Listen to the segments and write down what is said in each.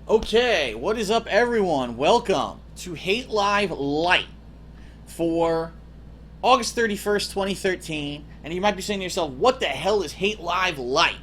Okay, what is up, everyone? Welcome to Hate Live LITE for August 31st, 2013. And you might be saying to yourself, what the hell is Hate Live LITE?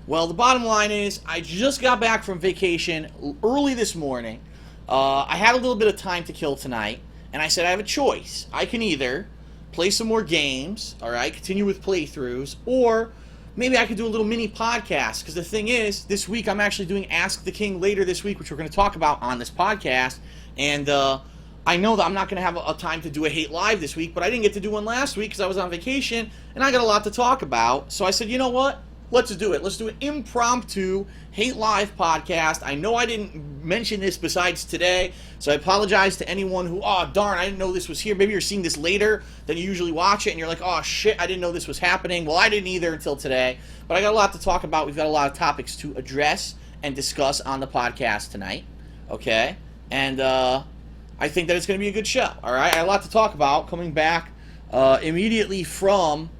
Well, the bottom line is, I just got back from vacation early this morning. I had a little bit of time to kill tonight, and I said I have a choice. I can either play some more games, alright, continue with playthroughs, or maybe I could do a little mini podcast, because the thing is, this week I'm actually doing Ask the King later this week, which we're going to talk about on this podcast, and I know that I'm not going to have a time to do a Hate Live this week, but I didn't get to do one last week because I was on vacation, and I got a lot to talk about, so I said, you know what? Let's do it. Let's do an impromptu Hate Live podcast. I know I didn't mention this besides today, so I apologize to anyone who, oh, darn, I didn't know this was here. Maybe you're seeing this later than you usually watch it, and you're like, oh, shit, I didn't know this was happening. Well, I didn't either until today, but I got a lot to talk about. We've got a lot of topics to address and discuss on the podcast tonight, okay? And I think that it's going to be a good show, all right? I have a lot to talk about coming back immediately from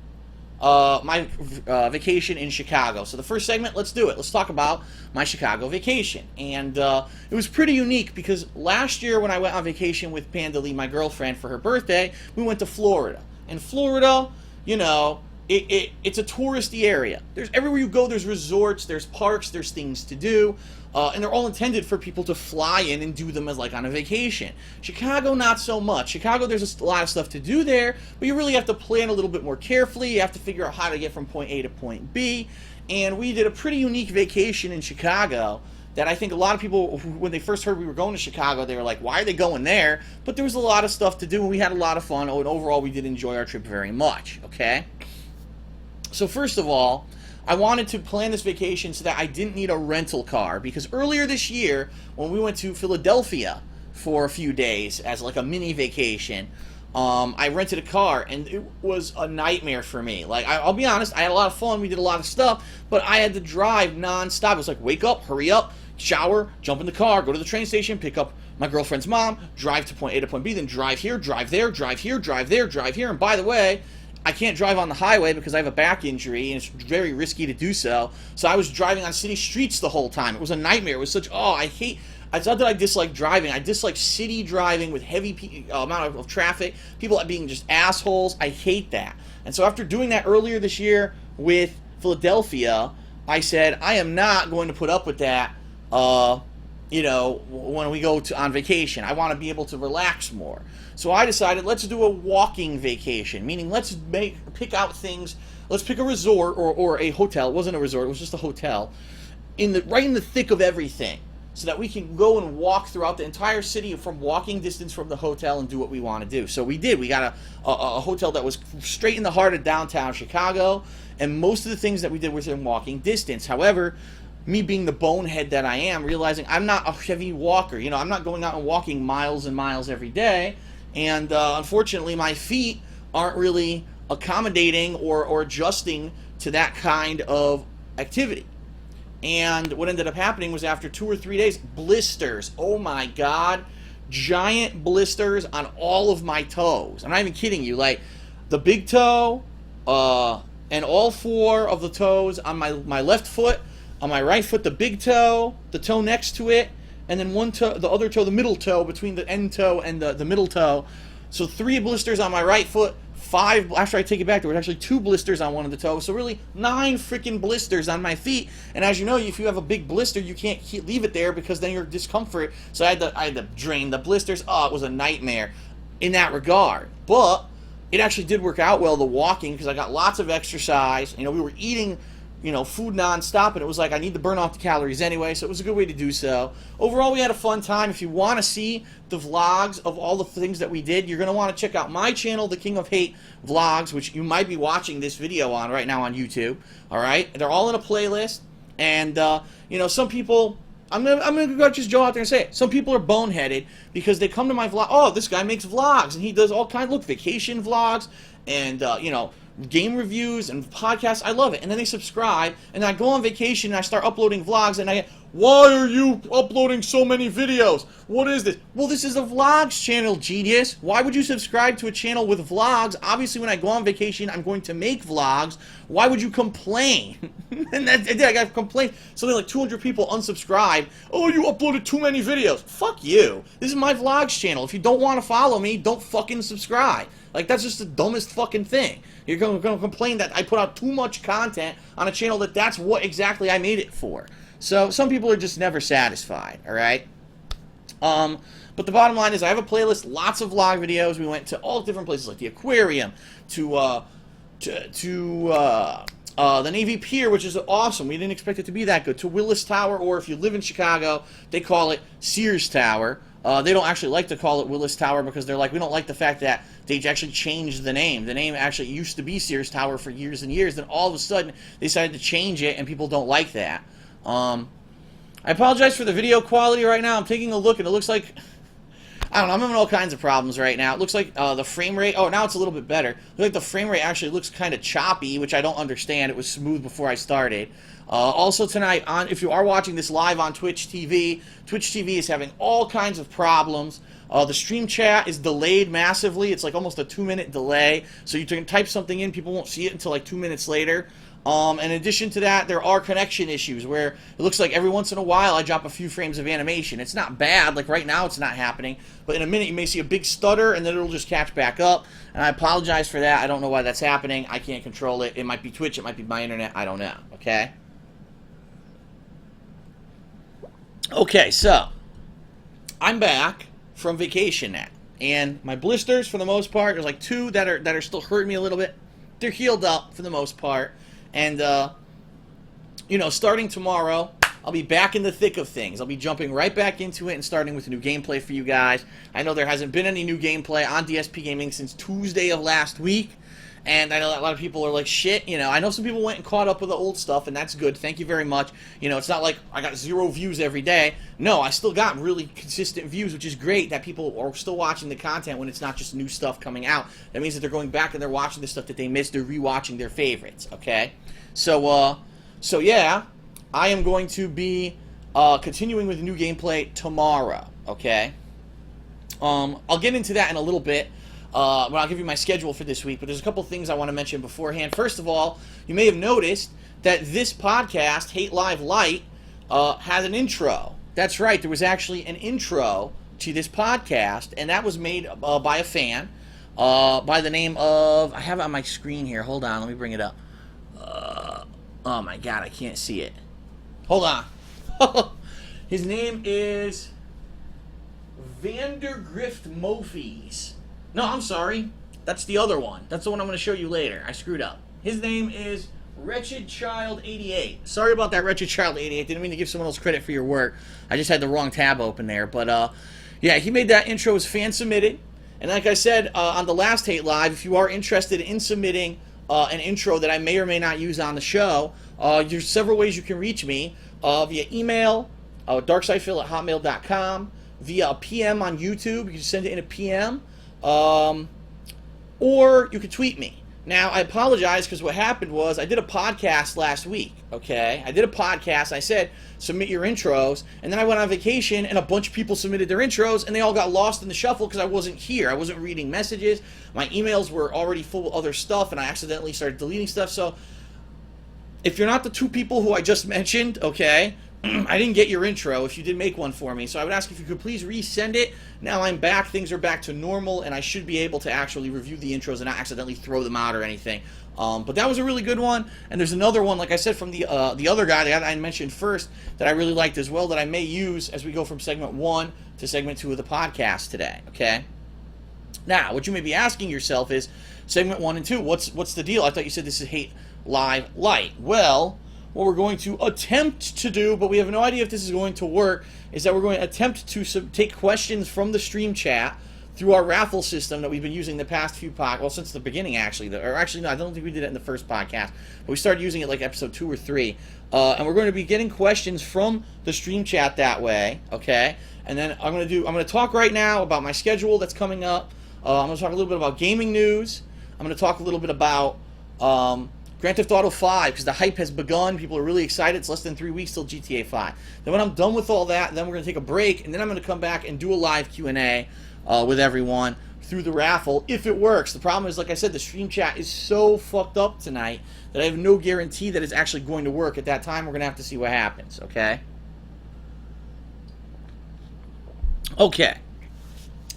my vacation in Chicago. So the first segment, let's do it. Let's talk about my Chicago vacation. And it was pretty unique because last year when I went on vacation with Panda Lee, my girlfriend, for her birthday, we went to Florida. And Florida, you know, it's a touristy area. There's everywhere you go, there's resorts, there's parks, there's things to do. And they're all intended for people to fly in and do them as like on a vacation. Chicago, not so much. Chicago, there's a lot of stuff to do there, but you really have to plan a little bit more carefully. You have to figure out how to get from point A to point B. And we did a pretty unique vacation in Chicago that I think a lot of people, when they first heard we were going to Chicago, they were like, why are they going there? But there was a lot of stuff to do, and we had a lot of fun. And overall, we did enjoy our trip very much, okay? So first of all, I wanted to plan this vacation so that I didn't need a rental car, because earlier this year, when we went to Philadelphia for a few days as like a mini vacation, I rented a car, and it was a nightmare for me. Like, I'll be honest, I had a lot of fun, we did a lot of stuff, but I had to drive non-stop. It was like, wake up, hurry up, shower, jump in the car, go to the train station, pick up my girlfriend's mom, drive to point A to point B, then drive here, drive there, drive here, drive there, drive here, and by the way, I can't drive on the highway because I have a back injury, and it's very risky to do so. So I was driving on city streets the whole time. It was a nightmare. It was such, it's not that I dislike driving. I dislike city driving with heavy amount of traffic, people being just assholes. I hate that. And so after doing that earlier this year with Philadelphia, I said, I am not going to put up with that, you know, when we go on vacation. I want to be able to relax more. So I decided, let's do a walking vacation, meaning let's pick out things. Let's pick a resort or a hotel. It wasn't a resort, it was just a hotel, right in the thick of everything, so that we can go and walk throughout the entire city from walking distance from the hotel and do what we want to do. So we did. We got a hotel that was straight in the heart of downtown Chicago, and most of the things that we did were in walking distance. However, me being the bonehead that I am, realizing I'm not a heavy walker. You know, I'm not going out and walking miles and miles every day. And unfortunately, my feet aren't really accommodating or adjusting to that kind of activity. And what ended up happening was after 2 or 3 days, blisters. Oh my God. Giant blisters on all of my toes. I'm not even kidding you. Like the big toe and all 4 of the toes on my left foot, on my right foot, the big toe, the toe next to it, and then one toe, the other toe, the middle toe, between the end toe and the middle toe. So 3 blisters on my right foot, 5, after I take it back, there were actually 2 blisters on one of the toes. So really 9 freaking blisters on my feet. And as you know, if you have a big blister, you can't leave it there because then you're discomfort. So I had to drain the blisters. Oh, it was a nightmare in that regard. But it actually did work out well, the walking, because I got lots of exercise. You know, we were eating food nonstop, and it was like I need to burn off the calories anyway, so it was a good way to do so. Overall, we had a fun time. If you want to see the vlogs of all the things that we did, you're going to want to check out my channel, The King of Hate Vlogs, which you might be watching this video on right now on YouTube. All right, they're all in a playlist, and some people. I'm gonna just go out there and say it. Some people are boneheaded because they come to my vlog. Oh, this guy makes vlogs and he does all kinds. Look, vacation vlogs and game reviews and podcasts. I love it. And then they subscribe, and I go on vacation and I start uploading vlogs, and I get, why are you uploading so many videos? What is this? Well, this is a vlogs channel, genius. Why would you subscribe to a channel with vlogs? Obviously, when I go on vacation, I'm going to make vlogs. Why would you complain? And I got complained. Something like 200 people unsubscribed. Oh, you uploaded too many videos. Fuck you. This is my vlogs channel. If you don't want to follow me, don't fucking subscribe. Like, that's just the dumbest fucking thing. You're going to complain that I put out too much content on a channel that's what exactly I made it for. So, some people are just never satisfied, alright? But the bottom line is I have a playlist, lots of vlog videos. We went to all different places, like the aquarium, to the Navy Pier, which is awesome. We didn't expect it to be that good. To Willis Tower, or if you live in Chicago, they call it Sears Tower. They don't actually like to call it Willis Tower because they're like, we don't like the fact that they actually changed the name. The name actually used to be Sears Tower for years and years. Then all of a sudden, they decided to change it, and people don't like that. I apologize for the video quality right now. I'm taking a look, and it looks like, I don't know, I'm having all kinds of problems right now. It looks like the frame rate, oh, now it's a little bit better. It looks like the frame rate actually looks kind of choppy, which I don't understand. It was smooth before I started. Also tonight, if you are watching this live on Twitch TV is having all kinds of problems. The stream chat is delayed massively. It's like almost a 2-minute delay. So you can type something in, people won't see it until like 2 minutes later. In addition to that, there are connection issues where it looks like every once in a while I drop a few frames of animation. It's not bad, like right now it's not happening, but in a minute you may see a big stutter and then it'll just catch back up, and I apologize for that. I don't know why that's happening. I can't control it. It might be Twitch, it might be my internet, I don't know, okay? Okay, so, I'm back from vacation now, and my blisters, for the most part, there's like 2 that are still hurting me a little bit. They're healed up for the most part. And, starting tomorrow, I'll be back in the thick of things. I'll be jumping right back into it and starting with new gameplay for you guys. I know there hasn't been any new gameplay on DSP Gaming since Tuesday of last week. And I know that a lot of people are like, shit, I know some people went and caught up with the old stuff, and that's good. Thank you very much. It's not like I got 0 views every day. No, I still got really consistent views, which is great that people are still watching the content when it's not just new stuff coming out. That means that they're going back and they're watching the stuff that they missed. They're rewatching their favorites, okay? So yeah, I am going to be continuing with new gameplay tomorrow, okay? I'll get into that in a little bit. Well, I'll give you my schedule for this week, but there's a couple things I want to mention beforehand. First of all, you may have noticed that this podcast, Hate Live LITE, has an intro. That's right, there was actually an intro to this podcast, and that was made by a fan by the name of, I have it on my screen here, hold on, let me bring it up. Oh my god, I can't see it. Hold on. His name is Vandergrift Mofies. No, I'm sorry. That's the other one. That's the one I'm going to show you later. I screwed up. His name is Wretched Child 88. Sorry about that, Wretched Child 88. Didn't mean to give someone else credit for your work. I just had the wrong tab open there. But, yeah, he made that intro as fan-submitted. And like I said on the last Hate Live, if you are interested in submitting an intro that I may or may not use on the show, there's several ways you can reach me. Via email, darksidephil@hotmail.com, via a PM on YouTube. You can send it in a PM. Or you could tweet me. Now, I apologize because what happened was I did a podcast last week, okay? I did a podcast. I said, submit your intros. And then I went on vacation, and a bunch of people submitted their intros, and they all got lost in the shuffle because I wasn't here. I wasn't reading messages. My emails were already full of other stuff, and I accidentally started deleting stuff. So, if you're not the 2 people who I just mentioned, okay, I didn't get your intro if you did make one for me, so I would ask if you could please resend it. Now I'm back, things are back to normal, and I should be able to actually review the intros and not accidentally throw them out or anything. But that was a really good one, and there's another one, like I said, from the other guy, the guy that I mentioned first, that I really liked as well, that I may use as we go from segment 1 to segment 2 of the podcast today, okay? Now, what you may be asking yourself is, segment 1 and 2, what's the deal? I thought you said this is Hate Live LITE. Well, what we're going to attempt to do, but we have no idea if this is going to work, is that we're going to attempt to take questions from the stream chat through our raffle system that we've been using the past few podcasts, well, since the beginning, actually. Or actually, no, I don't think we did it in the first podcast, but we started using it like episode 2 or 3. And we're going to be getting questions from the stream chat that way, okay? And then I'm going to talk right now about my schedule that's coming up. I'm going to talk a little bit about gaming news. I'm going to talk a little bit about Grand Theft Auto 5, because the hype has begun. People are really excited. It's less than 3 weeks till GTA 5. Then when I'm done with all that, then we're going to take a break, and then I'm going to come back and do a live Q&A with everyone through the raffle, if it works. The problem is, like I said, the stream chat is so fucked up tonight that I have no guarantee that it's actually going to work. At that time, we're going to have to see what happens, okay? Okay.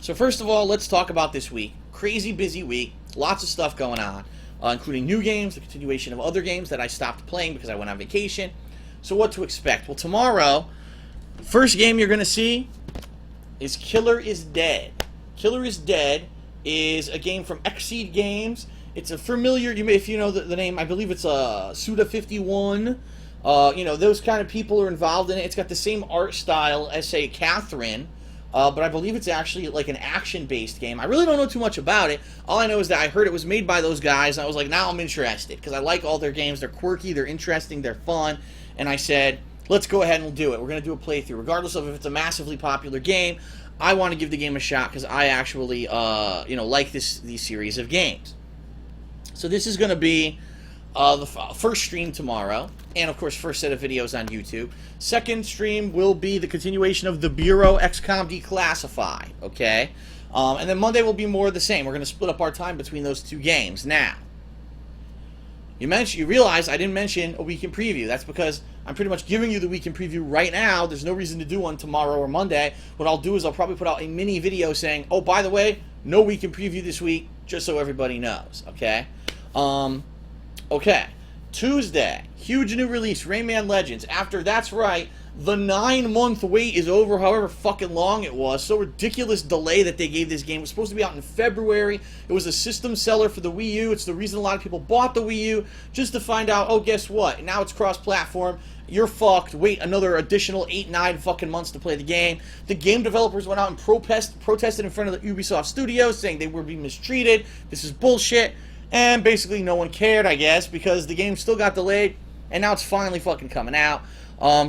So first of all, let's talk about this week. Crazy busy week. Lots of stuff going on, including new games, the continuation of other games that I stopped playing because I went on vacation. So what to expect? Well, tomorrow, first game you're going to see is Killer is Dead. Killer is Dead is a game from Xseed Games. It's a familiar, if you know the name, I believe it's Suda51. Those kind of people are involved in it. It's got the same art style as, say, Catherine, but I believe it's actually like an action-based game. I really don't know too much about it. All I know is that I heard it was made by those guys, and I was like, now I'm interested, because I like all their games. They're quirky, they're interesting, they're fun, and I said, let's go ahead and do it. We're going to do a playthrough. Regardless of if it's a massively popular game, I want to give the game a shot because I actually, like these series of games. So this is going to be the first stream tomorrow, and of course, first set of videos on YouTube. Second stream will be the continuation of the Bureau XCOM Declassified, okay? And then Monday will be more of the same. We're going to split up our time between those two games. Now, you realize I didn't mention a week in preview. That's because I'm pretty much giving you the week in preview right now. There's no reason to do one tomorrow or Monday. What I'll do is I'll probably put out a mini video saying, oh, by the way, no week in preview this week, just so everybody knows, okay? Okay. Tuesday, huge new release, Rayman Legends. After, that's right, the 9-month wait is over, however fucking long it was. So ridiculous delay that they gave this game. It was supposed to be out in February. It was a system seller for the Wii U. It's the reason a lot of people bought the Wii U, just to find out, oh, guess what? Now it's cross-platform. You're fucked. Wait another additional 8-9 fucking months to play the game. The game developers went out and protested in front of the Ubisoft studios, saying they were being mistreated. This is bullshit. And basically no one cared, I guess, because the game still got delayed, and now it's finally fucking coming out.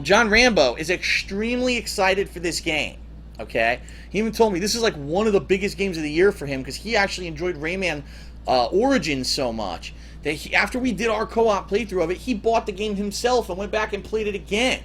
John Rambo is extremely excited for this game, okay? He even told me this is like one of the biggest games of the year for him because he actually enjoyed Rayman Origins so much that after we did our co-op playthrough of it, he bought the game himself and went back and played it again.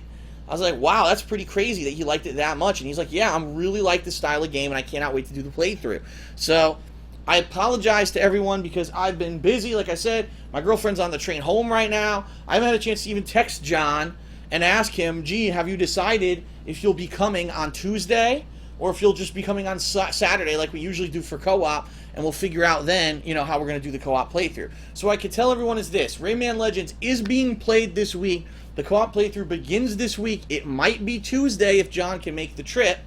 I was like, wow, that's pretty crazy that he liked it that much. And he's like, yeah, I really like this style of game, and I cannot wait to do the playthrough. So I apologize to everyone because I've been busy. Like I said, my girlfriend's on the train home right now. I haven't had a chance to even text John and ask him, gee, have you decided if you'll be coming on Tuesday or if you'll just be coming on Saturday like we usually do for co-op, and we'll figure out then, how we're going to do the co-op playthrough. So what I can tell everyone is this. Rayman Legends is being played this week. The co-op playthrough begins this week. It might be Tuesday if John can make the trip,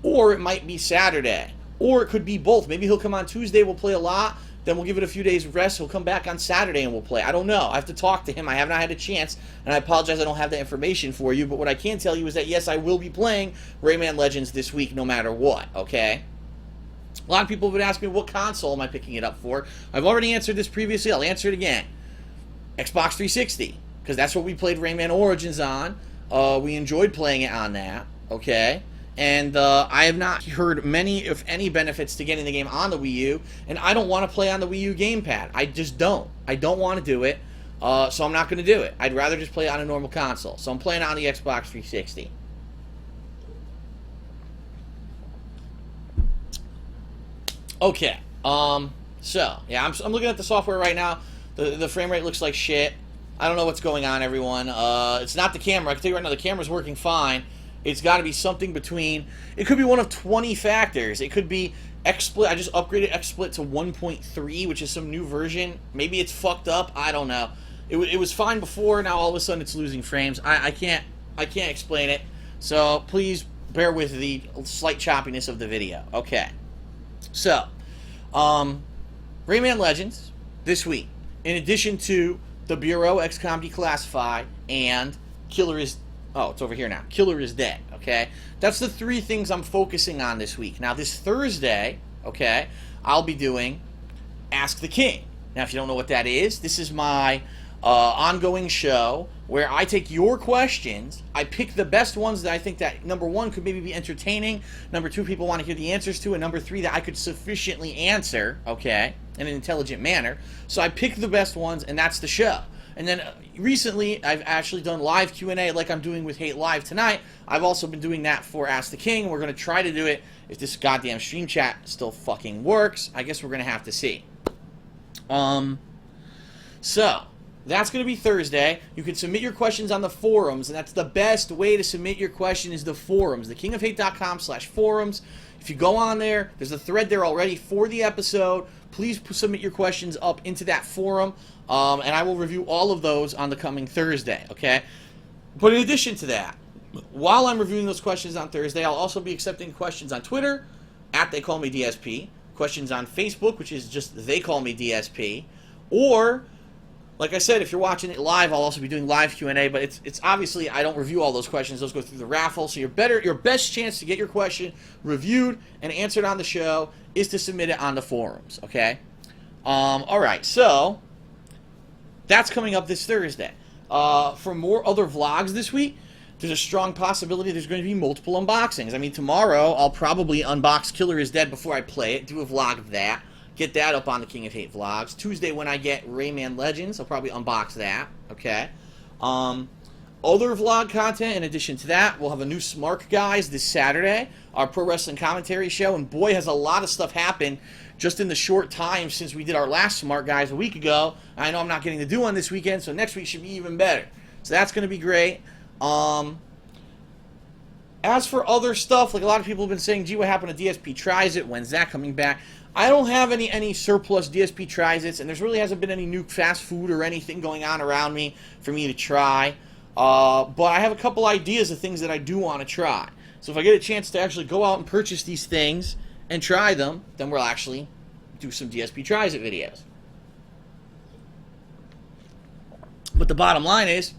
or it might be Saturday. Or it could be both. Maybe he'll come on Tuesday, we'll play a lot, then we'll give it a few days of rest, he'll come back on Saturday and we'll play. I don't know. I have to talk to him. I have not had a chance, and I apologize I don't have that information for you, but what I can tell you is that, yes, I will be playing Rayman Legends this week no matter what, okay? A lot of people have been asking me, what console am I picking it up for? I've already answered this previously. I'll answer it again. Xbox 360, because that's what we played Rayman Origins on. We enjoyed playing it on that, okay? And I have not heard many, if any, benefits to getting the game on the Wii U, and I don't want to play on the Wii U gamepad. I just don't. I don't want to do it, so I'm not going to do it. I'd rather just play it on a normal console. So I'm playing on the Xbox 360. Okay. So, yeah, I'm looking at the software right now. The frame rate looks like shit. I don't know what's going on, everyone. It's not the camera. I can tell you right now, the camera's working fine. It's got to be something between... It could be one of 20 factors. It could be XSplit. I just upgraded XSplit to 1.3, which is some new version. Maybe it's fucked up. I don't know. It was fine before. Now all of a sudden it's losing frames. I can't explain it. So please bear with the slight choppiness of the video. Okay. So, Rayman Legends this week. In addition to The Bureau, XCOM Declassified, and Killer is... Oh, it's over here now. Killer is Dead, okay? That's the 3 things I'm focusing on this week. Now, this Thursday, okay, I'll be doing Ask the King. Now, if you don't know what that is, this is my ongoing show where I take your questions, I pick the best ones that I think that, number 1, could maybe be entertaining, number 2, people want to hear the answers to, and number 3, that I could sufficiently answer, okay, in an intelligent manner. So I pick the best ones, and that's the show. And then recently, I've actually done live Q&A like I'm doing with Hate Live tonight. I've also been doing that for Ask the King. We're going to try to do it if this goddamn stream chat still fucking works. I guess we're going to have to see. So, that's going to be Thursday. You can submit your questions on the forums, and that's the best way to submit your question is the forums. thekingofhate.com/forums. If you go on there, there's a thread there already for the episode. Please submit your questions up into that forum, and I will review all of those on the coming Thursday, okay? But in addition to that, while I'm reviewing those questions on Thursday, I'll also be accepting questions on Twitter, @TheyCallMeDSP, questions on Facebook, which is just TheyCallMeDSP, or... Like I said, if you're watching it live, I'll also be doing live Q&A, but it's obviously I don't review all those questions. Those go through the raffle, so your best chance to get your question reviewed and answered on the show is to submit it on the forums, okay? All right, so that's coming up this Thursday. For more other vlogs this week, there's a strong possibility there's going to be multiple unboxings. I mean, tomorrow I'll probably unbox Killer is Dead before I play it, do a vlog of that. Get that up on the King of Hate vlogs. Tuesday, when I get Rayman Legends, I'll probably unbox that, okay? Other vlog content, in addition to that, we'll have a new Smart Guys this Saturday, our pro wrestling commentary show, and boy, has a lot of stuff happened just in the short time since we did our last Smart Guys a week ago. I know I'm not getting to do one this weekend, so next week should be even better. So that's going to be great. As for other stuff, like a lot of people have been saying, gee, what happened to DSP Tries It? When's that coming back? I don't have any surplus DSP Tries It's, and there really hasn't been any new fast food or anything going on around me for me to try. But I have a couple ideas of things that I do want to try. So if I get a chance to actually go out and purchase these things and try them, then we'll actually do some DSP Tries It videos. But the bottom line is,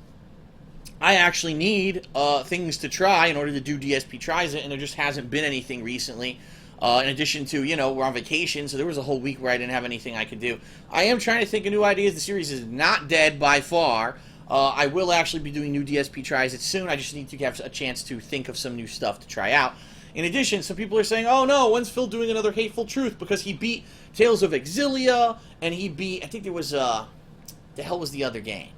I actually need things to try in order to do DSP Tries It, and there just hasn't been anything recently. In addition to, you know, we're on vacation, so there was a whole week where I didn't have anything I could do. I am trying to think of new ideas. The series is not dead by far. I will actually be doing new DSP Tries It soon. I just need to have a chance to think of some new stuff to try out. In addition, some people are saying, oh no, when's Phil doing another Hateful Truth? Because he beat Tales of Exilia, and he beat, I think there was, the hell was the other game?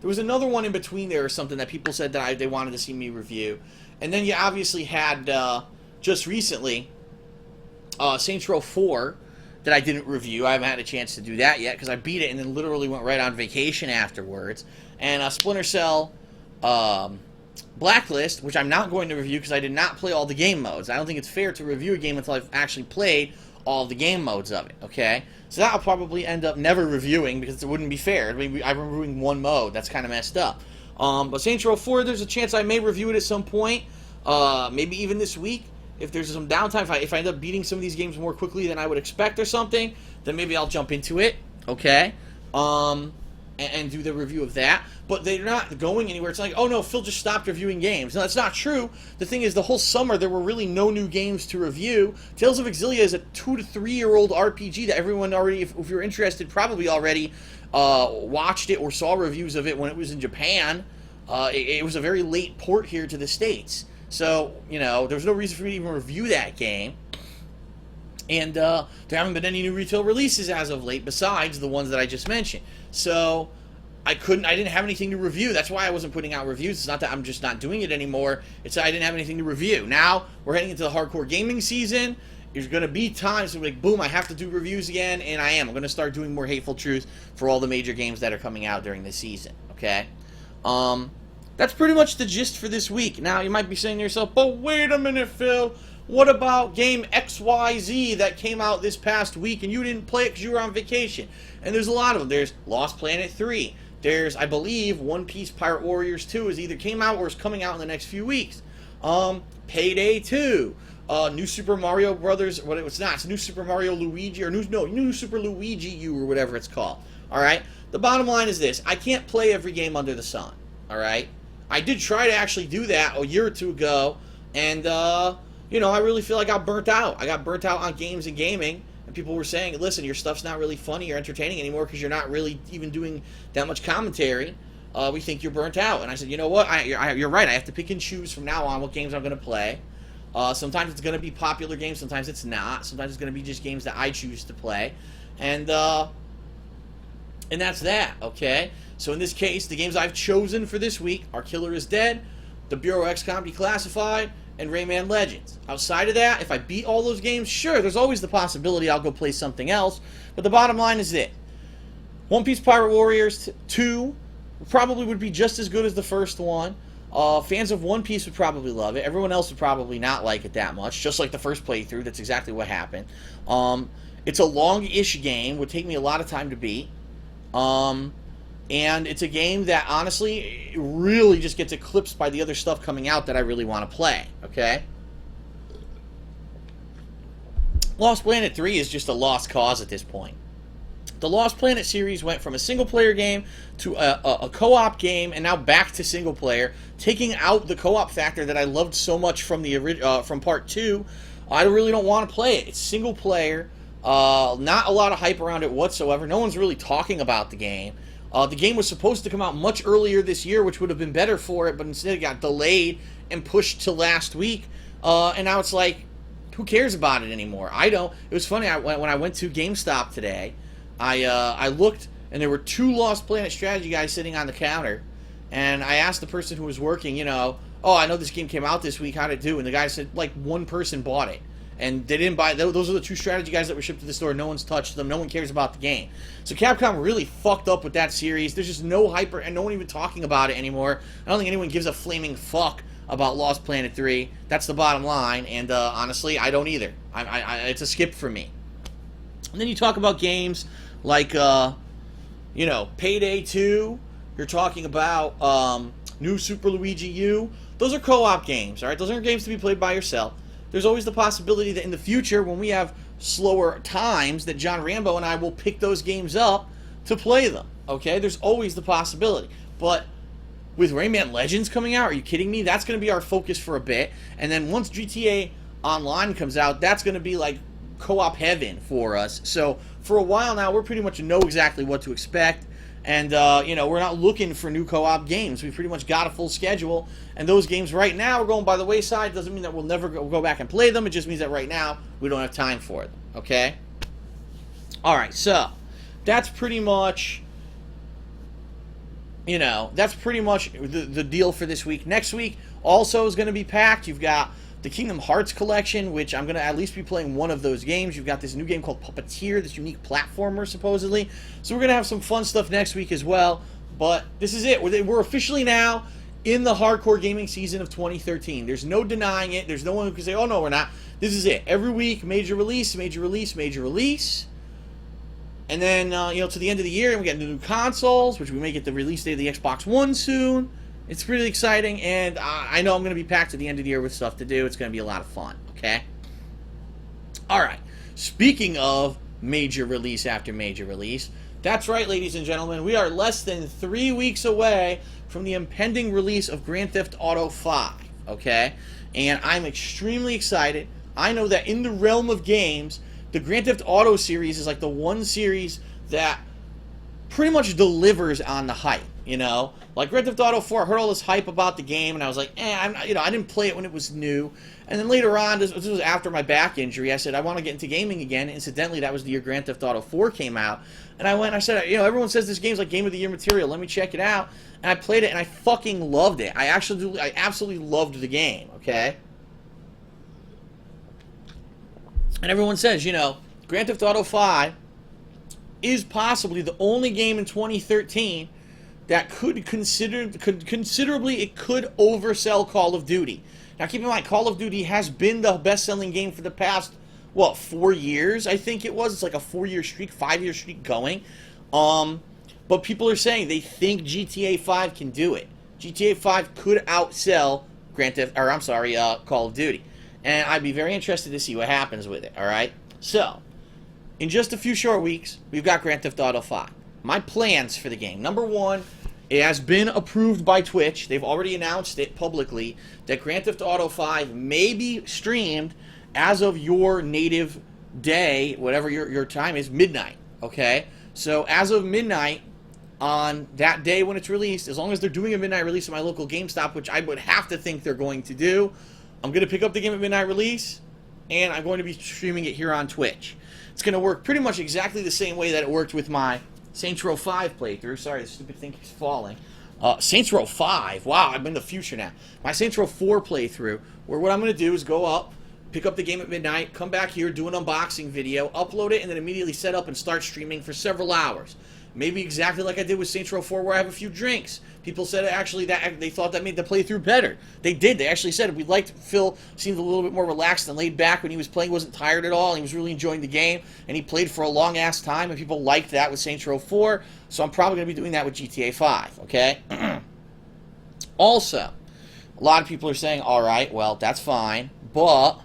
There was another one in between there or something that people said that they wanted to see me review. And then you obviously had... just recently, Saints Row 4 that I didn't review. I haven't had a chance to do that yet because I beat it and then literally went right on vacation afterwards. And Splinter Cell Blacklist, which I'm not going to review because I did not play all the game modes. I don't think it's fair to review a game until I've actually played all the game modes of it, okay? So that I'll probably end up never reviewing because it wouldn't be fair. I mean, I'm reviewing one mode. That's kind of messed up. But Saints Row 4, there's a chance I may review it at some point, maybe even this week. If there's some downtime, if I end up beating some of these games more quickly than I would expect or something, then maybe I'll jump into it, okay? And do the review of that. But they're not going anywhere. It's like, oh no, Phil just stopped reviewing games. No, that's not true. The thing is, the whole summer, there were really no new games to review. Tales of Exilia is a 2 to 3 year old RPG that everyone already, if you're interested, probably already watched it or saw reviews of it when it was in Japan. It was a very late port here to the States. So, you know, there's no reason for me to even review that game. And there haven't been any new retail releases as of late besides the ones that I just mentioned. So I didn't have anything to review. That's why I wasn't putting out reviews. It's not that I'm just not doing it anymore. It's that I didn't have anything to review. Now we're heading into the hardcore gaming season. There's going to be times where, like, boom, I have to do reviews again, and I am. I'm going to start doing more Hateful Truth for all the major games that are coming out during this season, okay? That's pretty much the gist for this week. Now, you might be saying to yourself, but wait a minute, Phil. What about game XYZ that came out this past week and you didn't play it because you were on vacation? And there's a lot of them. There's Lost Planet 3. There's, I believe, One Piece Pirate Warriors 2 is either came out or is coming out in the next few weeks. Payday 2. New Super Mario Brothers, it's not. It's New Super Mario Luigi, or New Super Luigi U, or whatever it's called. All right? The bottom line is this. I can't play every game under the sun. All right? I did try to actually do that a year or two ago, and, you know, I really feel like I got burnt out. I got burnt out on games and gaming, and people were saying, listen, your stuff's not really funny or entertaining anymore because you're not really even doing that much commentary. We think you're burnt out. And I said, you know what? You're right. I have to pick and choose from now on what games I'm going to play. Sometimes it's going to be popular games. Sometimes it's not. Sometimes it's going to be just games that I choose to play. And that's that, okay? So in this case, the games I've chosen for this week are Killer is Dead, The Bureau XCOM Declassified, and Rayman Legends. Outside of that, if I beat all those games, sure, there's always the possibility I'll go play something else. But the bottom line is this. One Piece Pirate Warriors 2 probably would be just as good as the first one. Fans of One Piece would probably love it. Everyone else would probably not like it that much, just like the first playthrough. That's exactly what happened. It's a long-ish game. Would take me a lot of time to beat. And it's a game that, honestly, really just gets eclipsed by the other stuff coming out that I really want to play, okay? Lost Planet 3 is just a lost cause at this point. The Lost Planet series went from a single-player game to a co-op game, and now back to single-player, taking out the co-op factor that I loved so much from the from Part 2. I really don't want to play it. It's single-player. Not a lot of hype around it whatsoever. No one's really talking about the game. The game was supposed to come out much earlier this year, which would have been better for it, but instead it got delayed and pushed to last week. And now it's like, who cares about it anymore? I don't. It was funny, when I went to GameStop today, I looked, and there were 2 Lost Planet strategy guys sitting on the counter, and I asked the person who was working, you know, oh, I know this game came out this week, how'd it do? And the guy said, like, 1 person bought it. And they didn't buy. Those are the 2 strategy guys that were shipped to the store. No one's touched them. No one cares about the game. So Capcom really fucked up with that series. There's just no hyper, and no one even talking about it anymore. I don't think anyone gives a flaming fuck about Lost Planet 3. That's the bottom line. And honestly, I don't either. It's a skip for me. And then you talk about games like, you know, Payday 2. You're talking about New Super Luigi U. Those are co-op games, all right? Those aren't games to be played by yourself. There's always the possibility that in the future, when we have slower times, that John Rambo and I will pick those games up to play them, okay? There's always the possibility. But with Rayman Legends coming out, are you kidding me? That's going to be our focus for a bit. And then once GTA Online comes out, that's going to be like co-op heaven for us. So for a while now, we're pretty much know exactly what to expect. And, you know, we're not looking for new co-op games. We've pretty much got a full schedule. And those games right now are going by the wayside. Doesn't mean that we'll never go back and play them. It just means that right now we don't have time for them. Okay? All right, so that's pretty much, you know, that's pretty much the deal for this week. Next week also is going to be packed. You've got the Kingdom Hearts collection, which I'm going to at least be playing one of those games. You've got this new game called Puppeteer, this unique platformer, supposedly. So we're going to have some fun stuff next week as well. But this is it. We're officially now in the hardcore gaming season of 2013. There's no denying it. There's no one who can say, oh, no, we're not. This is it. Every week, major release, major release, major release. And then, you know, to the end of the year, we get the new consoles, which we may get the release date of the Xbox One soon. It's really exciting, and I know I'm going to be packed at the end of the year with stuff to do. It's going to be a lot of fun, okay? All right. Speaking of major release after major release, that's right, ladies and gentlemen. We are less than 3 weeks away from the impending release of Grand Theft Auto 5, okay? And I'm extremely excited. I know that in the realm of games, the Grand Theft Auto series is like the one series that pretty much delivers on the hype, you know? Like Grand Theft Auto 4, I heard all this hype about the game, and I was like, you know, I didn't play it when it was new. And then later on, this was after my back injury, I said, I want to get into gaming again. Incidentally, that was the year Grand Theft Auto 4 came out. And I said, you know, everyone says this game's like Game of the Year material. Let me check it out. And I played it, and I fucking loved it. I absolutely loved the game, okay? And everyone says, you know, Grand Theft Auto 5 is possibly the only game in 2013 that could considerably oversell Call of Duty. Now, keep in mind, Call of Duty has been the best-selling game for the past, 4 years, I think it was. It's like a 4-year streak, 5-year streak going. But people are saying they think GTA 5 can do it. GTA 5 could outsell Call of Duty. And I'd be very interested to see what happens with it, all right? So, in just a few short weeks, we've got Grand Theft Auto 5. my plans for the game. Number one, it has been approved by Twitch. They've already announced it publicly that Grand Theft Auto 5 may be streamed as of your native day, whatever your time is, midnight, okay? So as of midnight on that day when it's released, as long as they're doing a midnight release at my local GameStop, which I would have to think they're going to do, I'm going to pick up the game at midnight release, and I'm going to be streaming it here on Twitch. It's going to work pretty much exactly the same way that it worked with my Saints Row 5 playthrough. Sorry, the stupid thing keeps falling. Saints Row 5. Wow, I'm in the future now. My Saints Row 4 playthrough, where what I'm going to do is go up, pick up the game at midnight, come back here, do an unboxing video, upload it, and then immediately set up and start streaming for several hours. Maybe exactly like I did with Saints Row 4, where I have a few drinks. People said actually that they thought that made the playthrough better. They did. They actually said we liked Phil seemed a little bit more relaxed and laid back when he was playing. He wasn't tired at all. He was really enjoying the game, and he played for a long ass time. And people liked that with Saints Row 4. So I'm probably going to be doing that with GTA 5. Okay. Also, a lot of people are saying, all right, well that's fine, but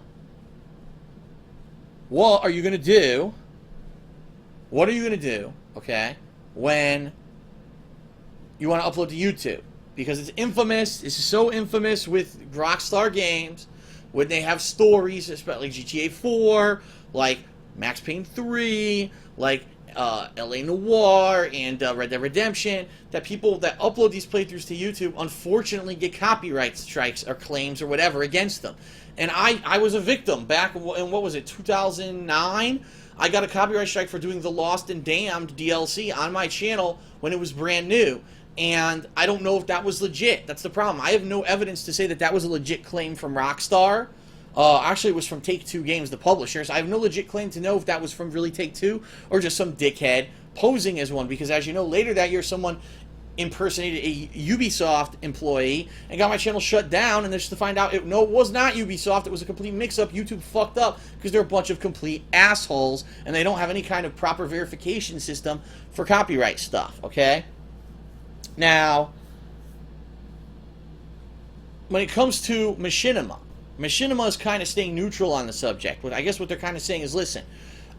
what are you going to do? What are you going to do? Okay. When you want to upload to YouTube, because it's infamous. This is so infamous with Rockstar Games when they have stories, especially like GTA 4, like Max Payne 3, like LA Noire, and Red Dead Redemption, that people that upload these playthroughs to YouTube unfortunately get copyright strikes or claims or whatever against them. And I was a victim back in, what was it, 2009? I got a copyright strike for doing the Lost and Damned DLC on my channel when it was brand new. And I don't know if that was legit. That's the problem. I have no evidence to say that that was a legit claim from Rockstar. Actually, it was from Take-Two Games, the publishers. I have no legit claim to know if that was from really Take-Two or just some dickhead posing as one. Because as you know, later that year, someone impersonated a Ubisoft employee and got my channel shut down, and just to find out, no, it was not Ubisoft. It was a complete mix-up. YouTube fucked up because they're a bunch of complete assholes, and they don't have any kind of proper verification system for copyright stuff, okay? Now, when it comes to Machinima is kind of staying neutral on the subject. But I guess what they're kind of saying is, listen,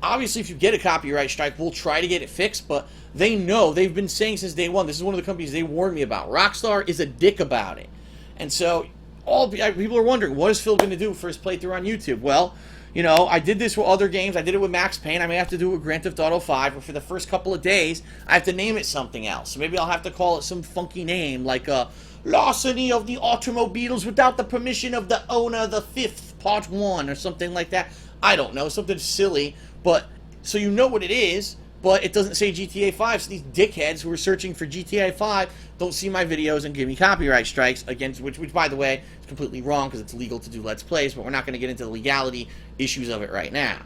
obviously if you get a copyright strike, we'll try to get it fixed, but they know, they've been saying since day one, this is one of the companies they warned me about. Rockstar is a dick about it. And so people are wondering, what is Phil going to do for his playthrough on YouTube? Well, you know, I did this with other games. I did it with Max Payne. I may have to do it with Grand Theft Auto 5, but for the first couple of days, I have to name it something else. So maybe I'll have to call it some funky name, like Larceny of the Automobiles Without the Permission of the Owner, the 5th, Part 1, or something like that. I don't know, something silly, but so you know what it is, but it doesn't say GTA 5, so these dickheads who are searching for GTA 5 don't see my videos and give me copyright strikes, against which by the way, is completely wrong because it's legal to do Let's Plays, but we're not going to get into the legality issues of it right now.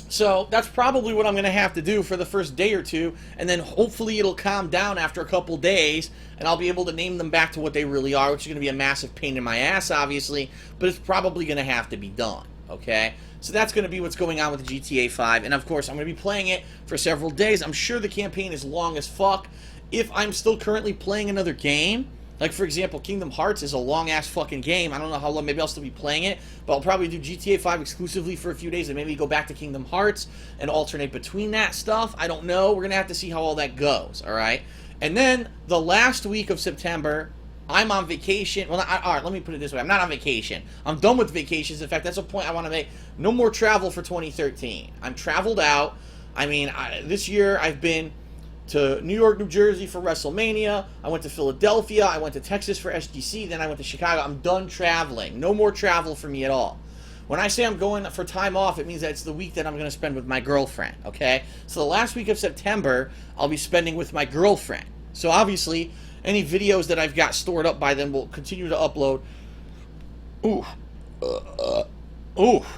So that's probably what I'm going to have to do for the first day or two, and then hopefully it'll calm down after a couple days, and I'll be able to name them back to what they really are, which is going to be a massive pain in my ass, obviously, but it's probably going to have to be done, okay? So that's going to be what's going on with GTA 5, and of course I'm going to be playing it for several days. I'm sure the campaign is long as fuck. If I'm still currently playing another game, like, for example, Kingdom Hearts is a long-ass fucking game. I don't know how long. Maybe I'll still be playing it, but I'll probably do GTA 5 exclusively for a few days and maybe go back to Kingdom Hearts and alternate between that stuff. I don't know. We're going to have to see how all that goes, all right? And then the last week of September, I'm on vacation. Well, all right, let me put it this way. I'm not on vacation. I'm done with vacations. In fact, that's a point I want to make. No more travel for 2013. I'm traveled out. I mean, this year I've been to New York, New Jersey for WrestleMania. I went to Philadelphia. I went to Texas for SGC. Then I went to Chicago. I'm done traveling. No more travel for me at all. When I say I'm going for time off, it means that it's the week that I'm going to spend with my girlfriend, okay? So the last week of September, I'll be spending with my girlfriend. So obviously, any videos that I've got stored up by then will continue to upload.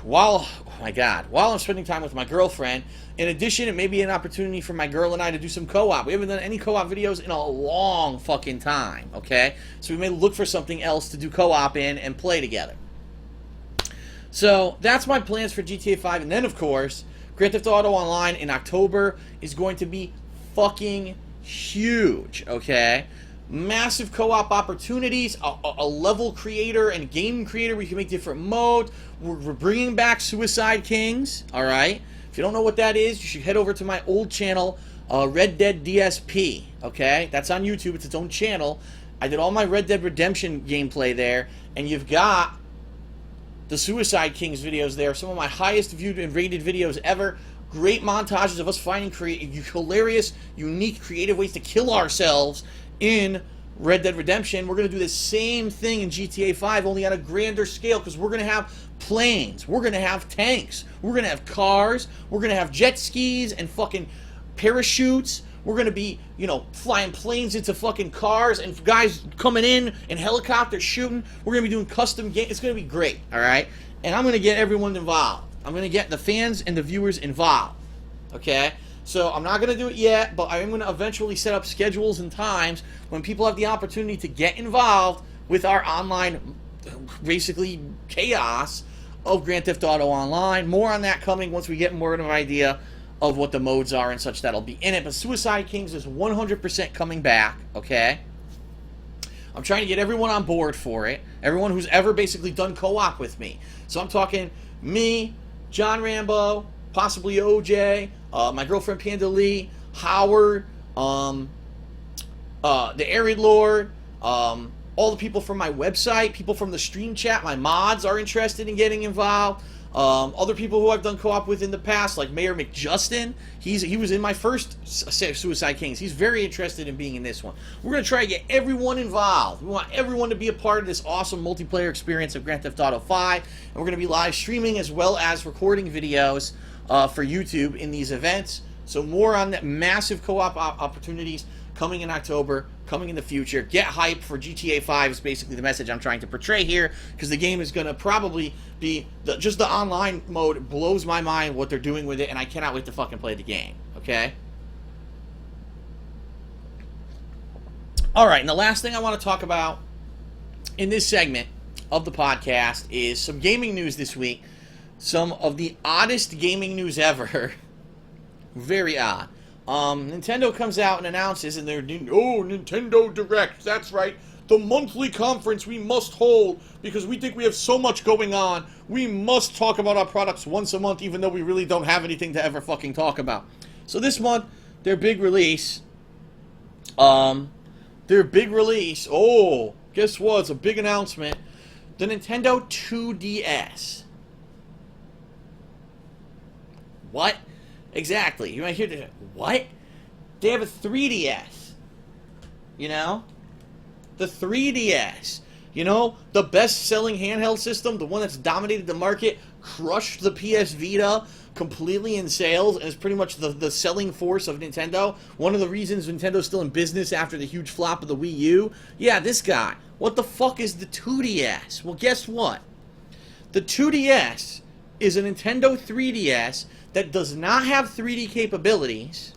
While I'm spending time with my girlfriend. In addition, it may be an opportunity for my girl and I to do some co-op. We haven't done any co-op videos in a long fucking time, okay? So we may look for something else to do co-op in and play together. So that's my plans for GTA 5. And then, of course, Grand Theft Auto Online in October is going to be fucking huge, okay? massive co-op opportunities, a level creator and game creator where you can make different modes. We're bringing back Suicide Kings, all right? If you don't know what that is, you should head over to my old channel, Red Dead DSP, okay? That's on YouTube. It's its own channel. I did all my Red Dead Redemption gameplay there, and you've got the Suicide Kings videos there, some of my highest viewed and rated videos ever. Great montages of us finding hilarious, unique, creative ways to kill ourselves in Red Dead Redemption. We're going to do the same thing in GTA 5, only on a grander scale, because we're going to have planes, we're going to have tanks, we're going to have cars, we're going to have jet skis and fucking parachutes. We're going to be, you know, flying planes into fucking cars and guys coming in helicopters shooting. We're going to be doing custom games. It's going to be great, all right? And I'm going to get everyone involved. I'm going to get the fans and the viewers involved, okay? So I'm not going to do it yet, but I am going to eventually set up schedules and times when people have the opportunity to get involved with our online, basically, chaos of Grand Theft Auto Online. More on that coming once we get more of an idea of what the modes are and such that'll be in it. But Suicide Kings is 100% coming back, okay? I'm trying to get everyone on board for it. Everyone who's ever basically done co-op with me. So I'm talking me, John Rambo, possibly OJ, my girlfriend Panda Lee, Howard, the Arid Lord, all the people from my website, people from the stream chat, my mods are interested in getting involved. Other people who I've done co-op with in the past, like Mayor McJustin, he was in my first Suicide Kings. He's very interested in being in this one. We're going to try to get everyone involved. We want everyone to be a part of this awesome multiplayer experience of Grand Theft Auto 5. And we're going to be live streaming as well as recording videos for YouTube in these events. So more on that massive co-op opportunities coming in October, coming in the future. Get hyped for GTA 5 is basically the message I'm trying to portray here, because the game is going to probably be, just the online mode blows my mind what they're doing with it, and I cannot wait to fucking play the game, okay? Alright, and the last thing I want to talk about in this segment of the podcast is some gaming news this week. Some of the oddest gaming news ever. Very odd. Nintendo comes out and announces in their Nintendo Direct, that's right, the monthly conference we must hold because we think we have so much going on. We must talk about our products once a month even though we really don't have anything to ever fucking talk about. So this month, their big release, oh, guess what? It's a big announcement. The Nintendo 2DS. What? Exactly. You might hear that. What? They have a 3DS. You know? The 3DS. You know? The best-selling handheld system, the one that's dominated the market, crushed the PS Vita completely in sales, and is pretty much the selling force of Nintendo. One of the reasons Nintendo's still in business after the huge flop of the Wii U. Yeah, this guy. What the fuck is the 2DS? Well, guess what? The 2DS is a Nintendo 3DS that does not have 3D capabilities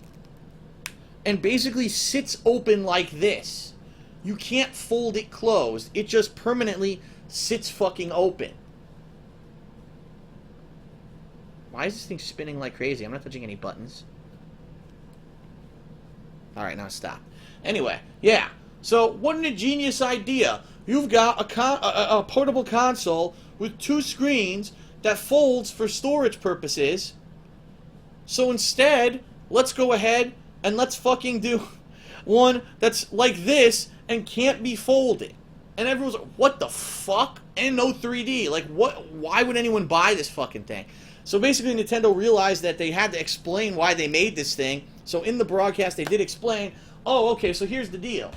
and basically sits open like this. You can't fold it closed. It just permanently sits fucking open. Why is this thing spinning like crazy? I'm not touching any buttons. Alright, now stop. Anyway, yeah. So, what a genius idea. You've got a portable console with two screens that folds for storage purposes. So instead, let's go ahead and let's fucking do one that's like this and can't be folded. And everyone's like, what the fuck? And no 3D. Like, what? Why would anyone buy this fucking thing? So basically, Nintendo realized that they had to explain why they made this thing. So in the broadcast, they did explain, oh, okay, so here's the deal.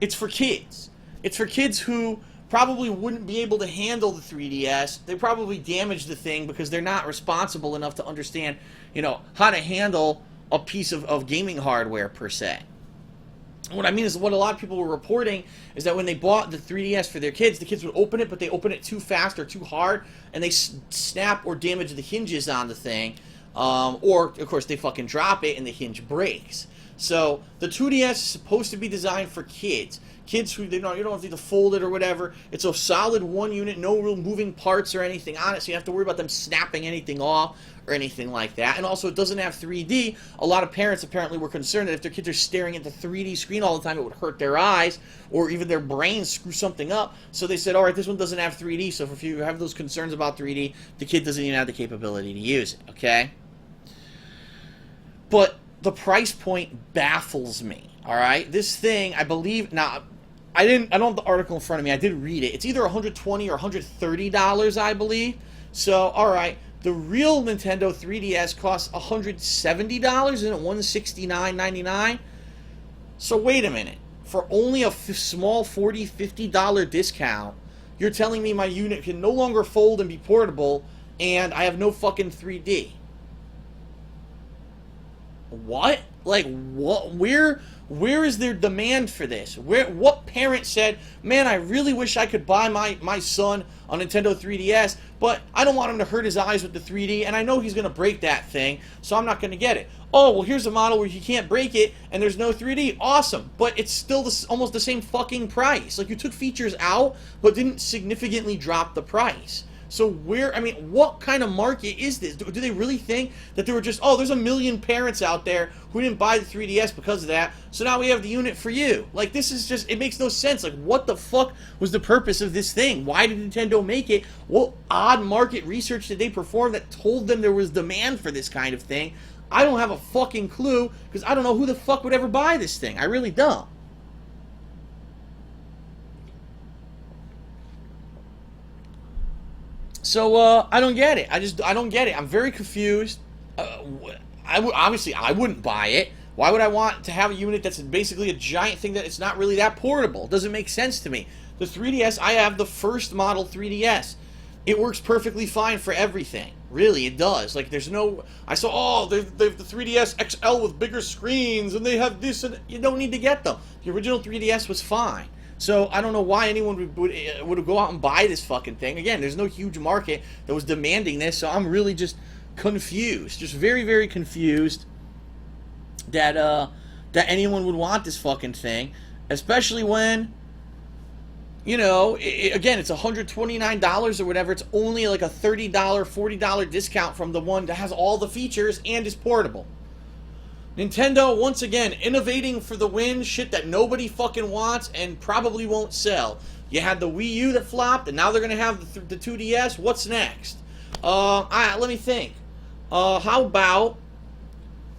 It's for kids. It's for kids who probably wouldn't be able to handle the 3DS. They probably damaged the thing because they're not responsible enough to understand, you know, how to handle a piece of gaming hardware per se. What I mean is, what a lot of people were reporting is that when they bought the 3DS for their kids, the kids would open it, but they open it too fast or too hard, and they snap or damage the hinges on the thing, or, of course, they fucking drop it and the hinge breaks. So, the 2DS is supposed to be designed for kids. Kids who you don't have to fold it or whatever. It's a solid one unit, no real moving parts or anything on it, so you don't have to worry about them snapping anything off or anything like that. And also, it doesn't have 3D. A lot of parents apparently were concerned that if their kids are staring at the 3D screen all the time, it would hurt their eyes or even their brains, screw something up. So they said, all right, this one doesn't have 3D, so if you have those concerns about 3D, the kid doesn't even have the capability to use it, okay? But the price point baffles me, all right? This thing, I believe, now, I don't have the article in front of me. I did read it. It's either $120 or $130, I believe. So, all right, the real Nintendo 3DS costs $170, isn't it $169.99? So wait a minute. For only a small $40, $50 discount, you're telling me my unit can no longer fold and be portable, and I have no fucking 3D. What? Like, what? Where is their demand for this? What parent said, man, I really wish I could buy my son a Nintendo 3DS, but I don't want him to hurt his eyes with the 3D, and I know he's going to break that thing, so I'm not going to get it. Oh, well, here's a model where you can't break it, and there's no 3D. Awesome, but it's still almost the same fucking price. Like, you took features out, but didn't significantly drop the price. So what kind of market is this? Do they really think that there were just, oh, there's a million parents out there who didn't buy the 3DS because of that, so now we have the unit for you? Like, this is just, it makes no sense. Like, what the fuck was the purpose of this thing? Why did Nintendo make it? What odd market research did they perform that told them there was demand for this kind of thing? I don't have a fucking clue, because I don't know who the fuck would ever buy this thing. I really don't. So, I don't get it. I don't get it. I'm very confused. Obviously, I wouldn't buy it. Why would I want to have a unit that's basically a giant thing that it's not really that portable? It doesn't make sense to me. The 3DS, I have the first model 3DS. It works perfectly fine for everything. Really, it does. Like, there's no... I saw, oh, they have the 3DS XL with bigger screens, and they have this, and... You don't need to get them. The original 3DS was fine. So I don't know why anyone would go out and buy this fucking thing. Again, there's no huge market that was demanding this, so I'm really just confused. Just very, very confused that that anyone would want this fucking thing, especially when, you know, again, it's $129 or whatever. It's only like a $30, $40 discount from the one that has all the features and is portable. Nintendo, once again, innovating for the win, shit that nobody fucking wants and probably won't sell. You had the Wii U that flopped, and now they're going to have the 2DS. What's next? Let me think. How about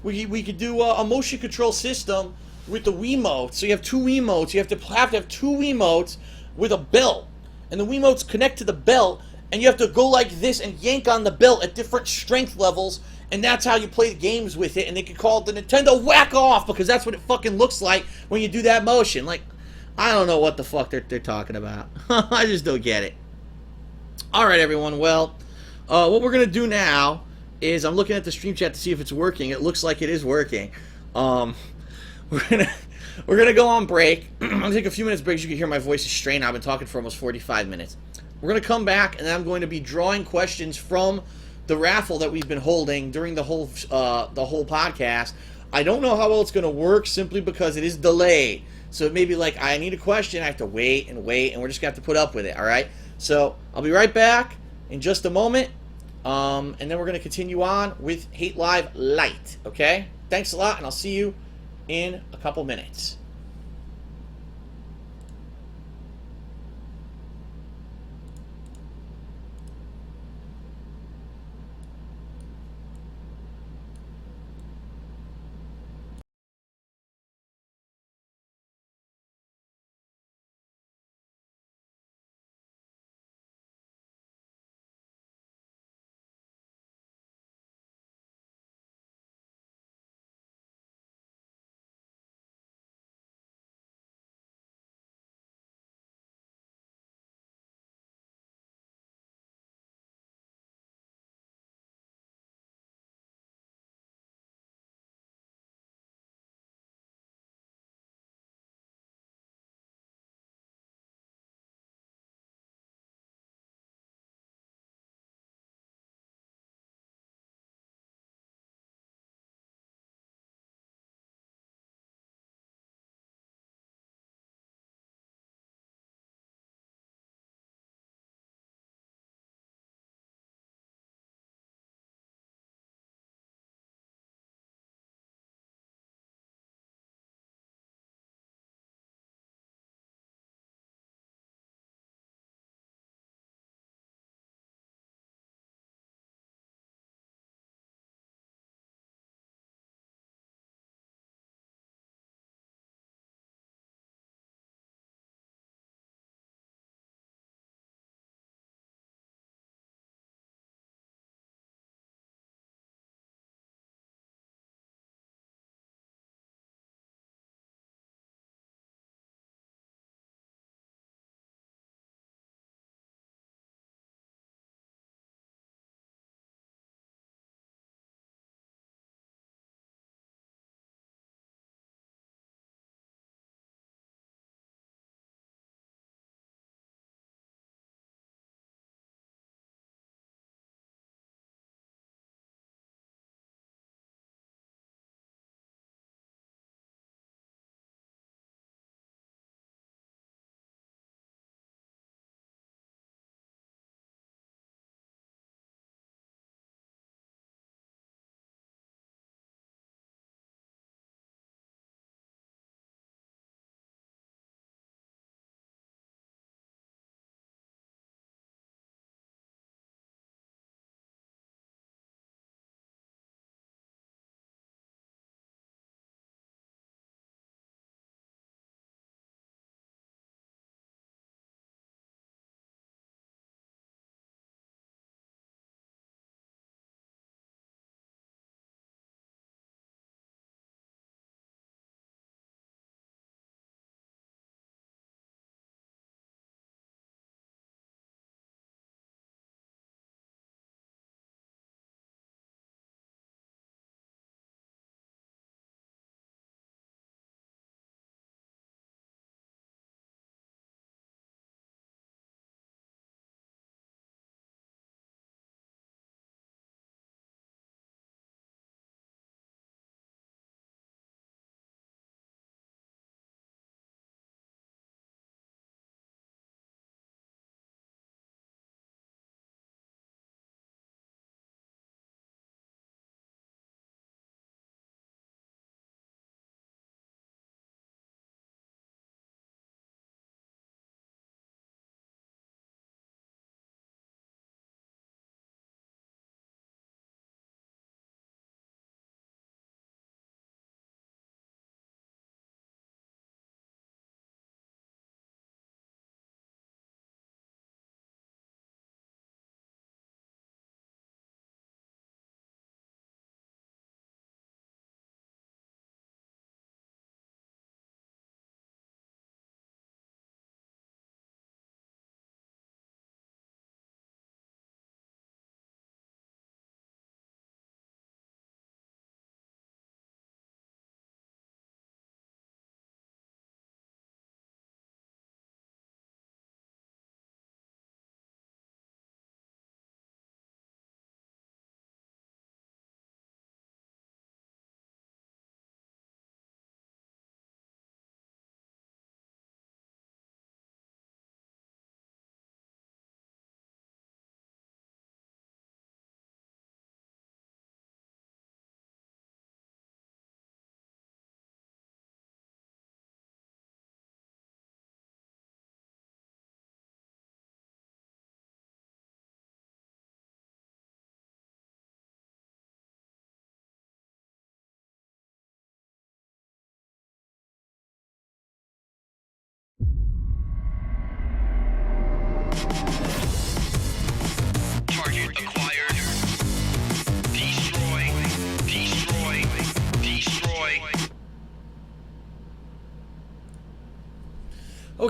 we could do a motion control system with the Wiimote. So you have two Wiimotes. You have to have two Wiimotes with a belt. And the Wiimotes connect to the belt, and you have to go like this and yank on the belt at different strength levels. And that's how you play games with it, and they could call it the Nintendo Whack Off, because that's what it fucking looks like when you do that motion. Like, I don't know what the fuck they're talking about. I just don't get it. Alright, everyone, well, what we're going to do now is I'm looking at the stream chat to see if it's working. It looks like it is working. We're gonna go on break. I'm going to take a few minutes break so you can hear my voice is strained. I've been talking for almost 45 minutes. We're going to come back, and then I'm going to be drawing questions from the raffle that we've been holding during the whole podcast. I don't know how well it's going to work simply because it is delayed. So it may be like, I need a question, I have to wait, and we're just going to have to put up with it, all right? So I'll be right back in just a moment, and then we're going to continue on with Hate Live Lite, okay? Thanks a lot, and I'll see you in a couple minutes.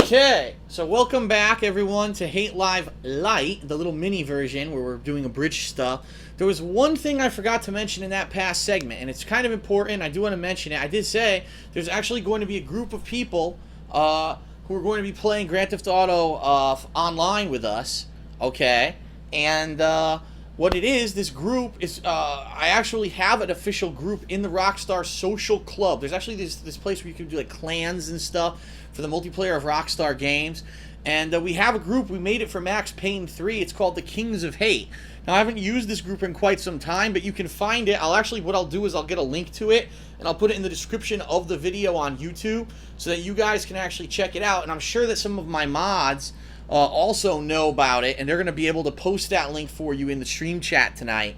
Okay, so welcome back everyone to Hate Live LITE, the little mini version where we're doing abridged stuff. There was one thing I forgot to mention in that past segment, and it's kind of important. I do want to mention it. I did say there's actually going to be a group of people who are going to be playing Grand Theft Auto online with us, okay? And what it is, this group is, I actually have an official group in the Rockstar Social Club. There's actually this place where you can do like clans and stuff for the multiplayer of Rockstar games. And we have a group, we made it for Max Payne 3, it's called the Kings of Hate. Now I haven't used this group in quite some time, but you can find it. What I'll do is I'll get a link to it, and I'll put it in the description of the video on YouTube, so that you guys can actually check it out. And I'm sure that some of my mods also know about it, and they're going to be able to post that link for you in the stream chat tonight.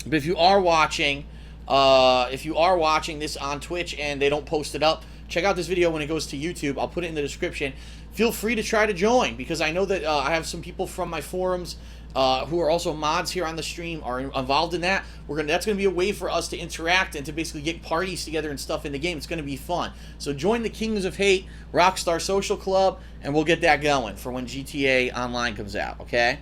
But if you are watching this on Twitch and they don't post it up, check out this video when it goes to YouTube. I'll put it in the description. Feel free to try to join, because I know that I have some people from my forums who are also mods here on the stream are involved in that. That's going to be a way for us to interact and to basically get parties together and stuff in the game. It's going to be fun. So join the Kings of Hate Rockstar Social Club, and we'll get that going for when GTA Online comes out, okay?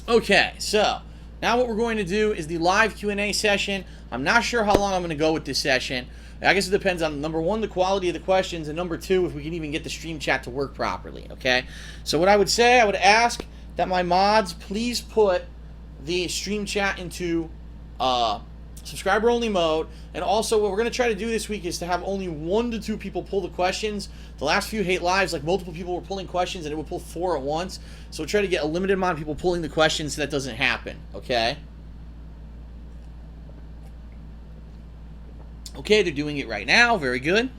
Okay, so now what we're going to do is the live Q&A session. I'm not sure how long I'm going to go with this session. I guess it depends on, number one, the quality of the questions, and number two, if we can even get the stream chat to work properly, okay? So what I would say, I would ask that my mods please put the stream chat into subscriber-only mode, and also what we're going to try to do this week is to have only 1 to 2 people pull the questions. The last few Hate Lives, like, multiple people were pulling questions, and it would pull 4 at once, so we'll try to get a limited amount of people pulling the questions so that doesn't happen, okay? Okay, they're doing it right now. Very good.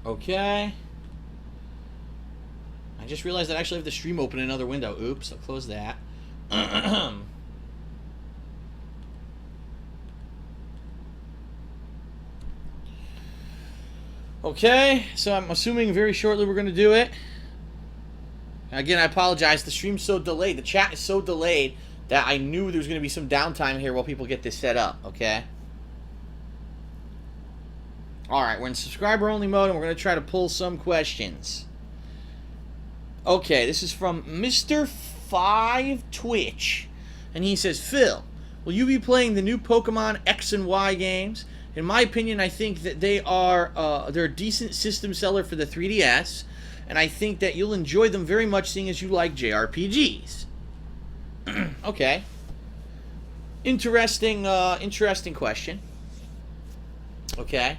Okay. I just realized I actually have the stream open in another window. Oops, I'll close that. Okay, so I'm assuming very shortly we're going to do it. Again, I apologize. The stream's so delayed. The chat is so delayed that I knew there was going to be some downtime here while people get this set up, okay? Alright, we're in subscriber-only mode, and we're going to try to pull some questions. Okay, this is from Mr. 5 Twitch, and he says, Phil, will you be playing the new Pokemon X and Y games? In my opinion, I think that they're a decent system seller for the 3DS, and I think that you'll enjoy them very much, seeing as you like JRPGs. Okay. Interesting question. Okay.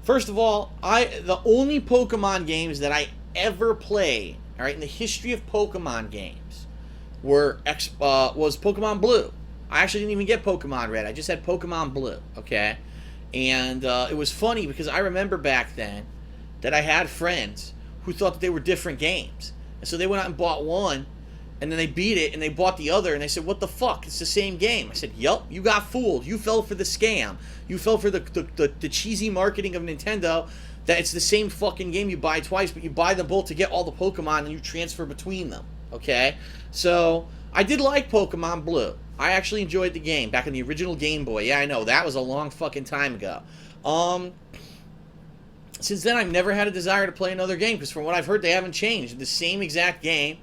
First of all, the only Pokemon games that I ever played, all right, in the history of Pokemon games, was Pokemon Blue. I actually didn't even get Pokemon Red. I just had Pokemon Blue. Okay. And it was funny because I remember back then that I had friends who thought that they were different games, and so they went out and bought one. And then they beat it, and they bought the other, and they said, what the fuck? It's the same game. I said, yup, you got fooled. You fell for the scam. You fell for the cheesy marketing of Nintendo, that it's the same fucking game you buy twice, but you buy them both to get all the Pokemon, and you transfer between them, okay? So, I did like Pokemon Blue. I actually enjoyed the game back in the original Game Boy. Yeah, I know, that was a long fucking time ago. Since then, I've never had a desire to play another game, because from what I've heard, they haven't changed. The same exact game.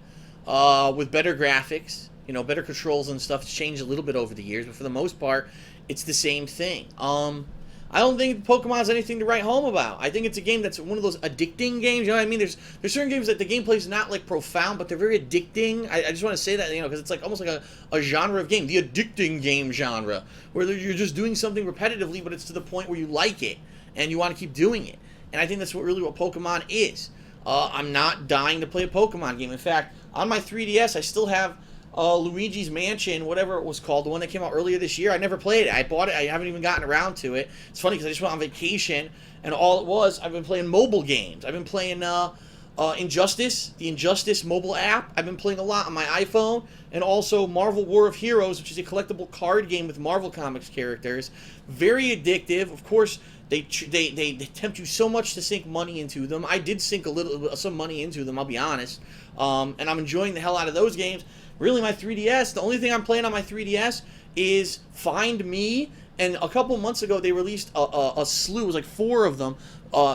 With better graphics, you know, better controls and stuff. It's changed a little bit over the years, but for the most part, it's the same thing. I don't think Pokemon's anything to write home about. I think it's a game that's one of those addicting games. You know what I mean? There's certain games that the gameplay is not like profound, but they're very addicting. I just want to say that, you know, because it's like almost like a genre of game, the addicting game genre, where you're just doing something repetitively, but it's to the point where you like it and you want to keep doing it. And I think that's what Pokemon is. I'm not dying to play a Pokemon game. In fact, on my 3DS, I still have Luigi's Mansion, whatever it was called, the one that came out earlier this year. I never played it. I bought it. I haven't even gotten around to it. It's funny because I just went on vacation, and all it was, I've been playing mobile games. I've been playing Injustice, the Injustice mobile app. I've been playing a lot on my iPhone, and also Marvel War of Heroes, which is a collectible card game with Marvel Comics characters. Very addictive. Of course, they tempt you so much to sink money into them. I did sink some money into them, I'll be honest. And I'm enjoying the hell out of those games. Really, my 3DS, the only thing I'm playing on my 3DS is Find Me And a couple months ago, they released a slew, it was like 4 of them,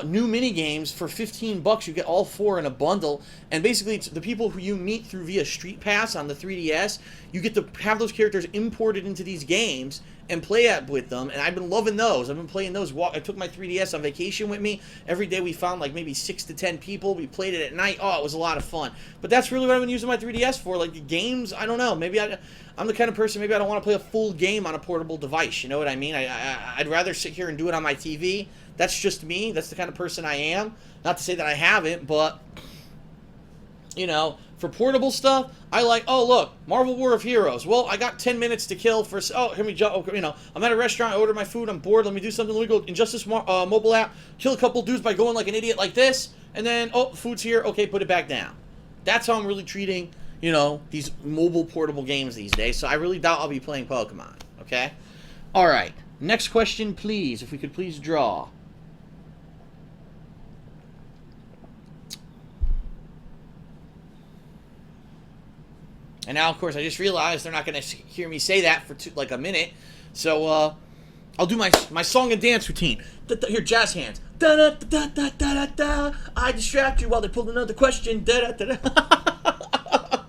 new mini games for $15. You get all 4 in a bundle, and basically it's the people who you meet through via Street Pass on the 3DS. You get to have those characters imported into these games and play with them, and I've been loving those. I've been playing those. I took my 3DS on vacation with me. Every day we found like maybe 6 to 10 people. We played it at night. Oh, it was a lot of fun. But that's really what I've been using my 3DS for. Like the games, I don't know. Maybe I'm the kind of person, maybe I don't want to play a full game on a portable device. You know what I mean? I'd rather sit here and do it on my TV. That's just me. That's the kind of person I am. Not to say that I haven't, but, you know, for portable stuff, I like, oh, look, Marvel War of Heroes. Well, I got 10 minutes to kill for, oh, here we jump, you know, I'm at a restaurant, I order my food, I'm bored, let me do something, let me go Injustice mobile app, kill a couple dudes by going like an idiot like this, and then, oh, food's here, okay, put it back down. That's how I'm really treating, you know, these mobile portable games these days, so I really doubt I'll be playing Pokemon, okay? All right, next question, please, if we could please draw. And now, of course, I just realized they're not going to hear me say that for like a minute. So, I'll do my song and dance routine. Here, jazz hands. Da da da da da da da. I distract you while they pull another question. Da da da da.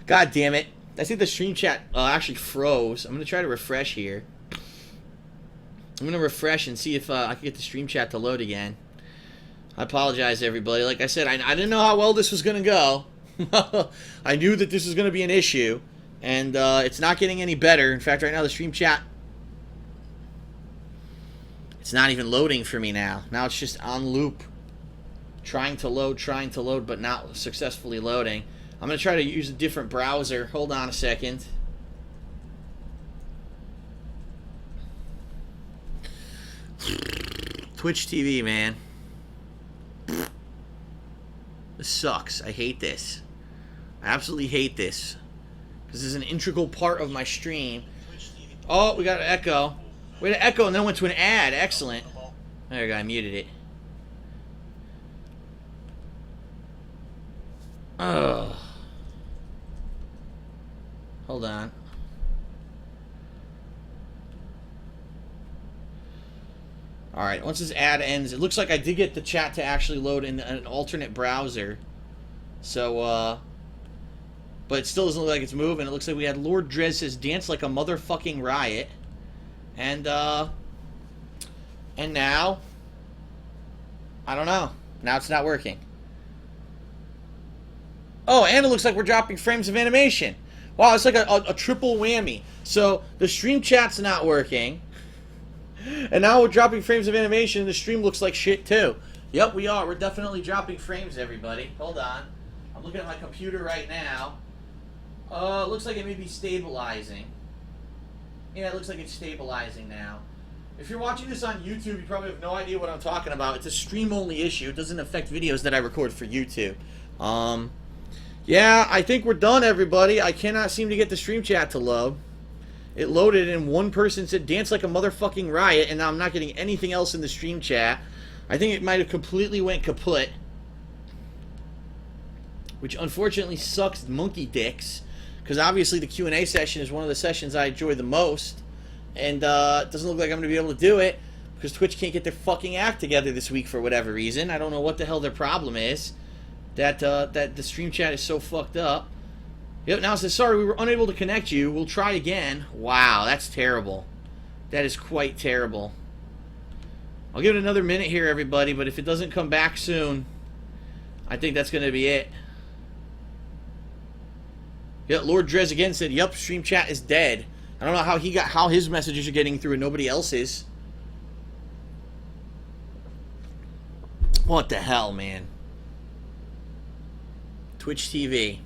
God damn it! I think the stream chat actually froze. I'm going to try to refresh here. I'm going to refresh and see if I can get the stream chat to load again. I apologize, everybody. Like I said, I didn't know how well this was going to go. I knew that this was going to be an issue, and it's not getting any better. In fact, right now the stream chat, it's not even loading for me now. Now it's just on loop, trying to load, but not successfully loading. I'm going to try to use a different browser. Hold on a second. Twitch TV, man. This sucks. I hate this. I absolutely hate this. This is an integral part of my stream. Oh, we got an echo. We had an echo and then went to an ad. Excellent. There we go. I muted it. Oh. Hold on. Alright, once this ad ends, it looks like I did get the chat to actually load in an alternate browser. So, but it still doesn't look like it's moving. It looks like we had Lord Drez says, dance like a motherfucking riot. And now, I don't know. Now it's not working. Oh, and it looks like we're dropping frames of animation. Wow, it's like a triple whammy. So, the stream chat's not working. And now we're dropping frames of animation, and the stream looks like shit, too. Yep, we are. We're definitely dropping frames, everybody. Hold on. I'm looking at my computer right now. It looks like it may be stabilizing. Yeah, it looks like it's stabilizing now. If you're watching this on YouTube, you probably have no idea what I'm talking about. It's a stream-only issue. It doesn't affect videos that I record for YouTube. Yeah, I think we're done, everybody. I cannot seem to get the stream chat to load. It loaded and one person said, dance like a motherfucking riot, and now I'm not getting anything else in the stream chat. I think it might have completely went kaput. Which unfortunately sucks monkey dicks. Because obviously the Q&A session is one of the sessions I enjoy the most. And it doesn't look like I'm going to be able to do it. Because Twitch can't get their fucking act together this week for whatever reason. I don't know what the hell their problem is. That the stream chat is so fucked up. Yep, now it says, sorry, we were unable to connect you. We'll try again. Wow, that's terrible. That is quite terrible. I'll give it another minute here, everybody, but if it doesn't come back soon, I think that's going to be it. Yep, Lord Drez again said, yep, stream chat is dead. I don't know how his messages are getting through and nobody else's. What the hell, man? Twitch TV.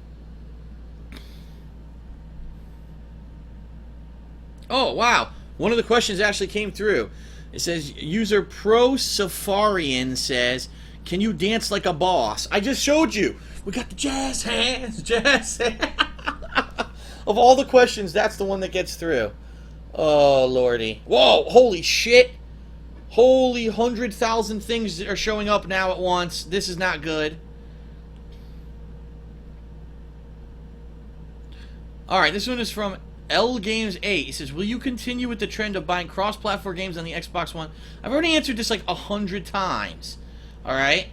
Oh, wow. One of the questions actually came through. It says, user Pro Safarian says, can you dance like a boss? I just showed you. We got the jazz hands, jazz hands. Of all the questions, that's the one that gets through. Oh, lordy. Whoa, holy shit. Holy 100,000 things are showing up now at once. This is not good. Alright, this one is from L Games 8. He says, will you continue with the trend of buying cross-platform games on the Xbox One? I've already answered this like 100 times. Alright?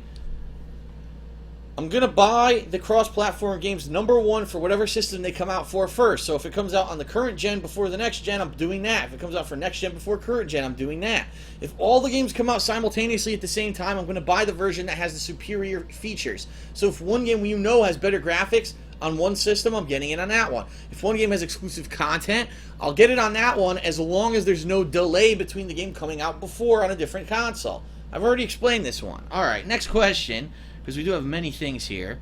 I'm going to buy the cross-platform games, number one, for whatever system they come out for first. So if it comes out on the current gen before the next gen, I'm doing that. If it comes out for next gen before current gen, I'm doing that. If all the games come out simultaneously at the same time, I'm going to buy the version that has the superior features. So if one game you know has better graphics on one system, I'm getting it on that one. If one game has exclusive content, I'll get it on that one as long as there's no delay between the game coming out before on a different console. I've already explained this one. Alright, next question, because we do have many things here.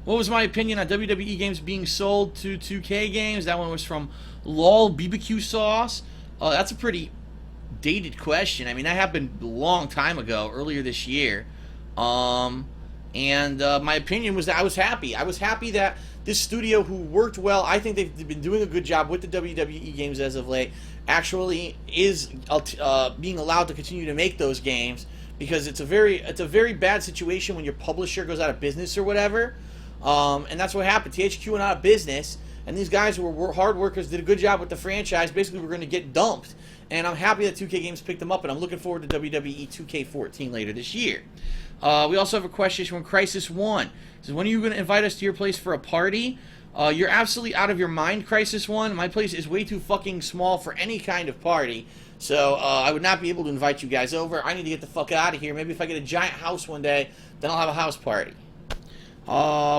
What was my opinion on WWE games being sold to 2K games? That one was from LOL BBQ Sauce. That's a pretty dated question. I mean, that happened a long time ago, earlier this year. My opinion was that I was happy. I was happy that this studio, who worked well, I think they've been doing a good job with the WWE games as of late, actually is being allowed to continue to make those games, because it's a very bad situation when your publisher goes out of business or whatever. And that's what happened. THQ went out of business, and these guys who were hard workers did a good job with the franchise. Basically, we're going to get dumped. And I'm happy that 2K Games picked them up, and I'm looking forward to WWE 2K14 later this year. We also have a question from Crisis 1. It says, when are you going to invite us to your place for a party? You're absolutely out of your mind, Crisis 1. My place is way too fucking small for any kind of party. So I would not be able to invite you guys over. I need to get the fuck out of here. Maybe if I get a giant house one day, then I'll have a house party. We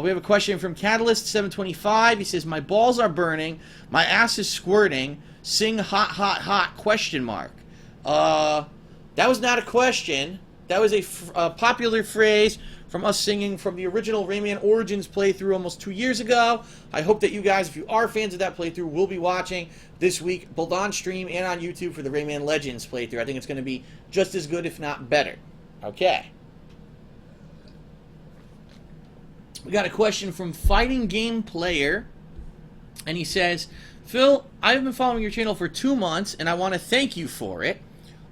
have a question from Catalyst725. He says, my balls are burning. My ass is squirting. Sing hot, hot, hot, question mark. That was not a question. That was a popular phrase from us singing from the original Rayman Origins playthrough almost 2 years ago. I hope that you guys, if you are fans of that playthrough, will be watching this week, both on stream and on YouTube, for the Rayman Legends playthrough. I think it's going to be just as good, if not better. Okay. We got a question from Fighting Game Player, and he says, Phil, I've been following your channel for 2 months, and I want to thank you for it.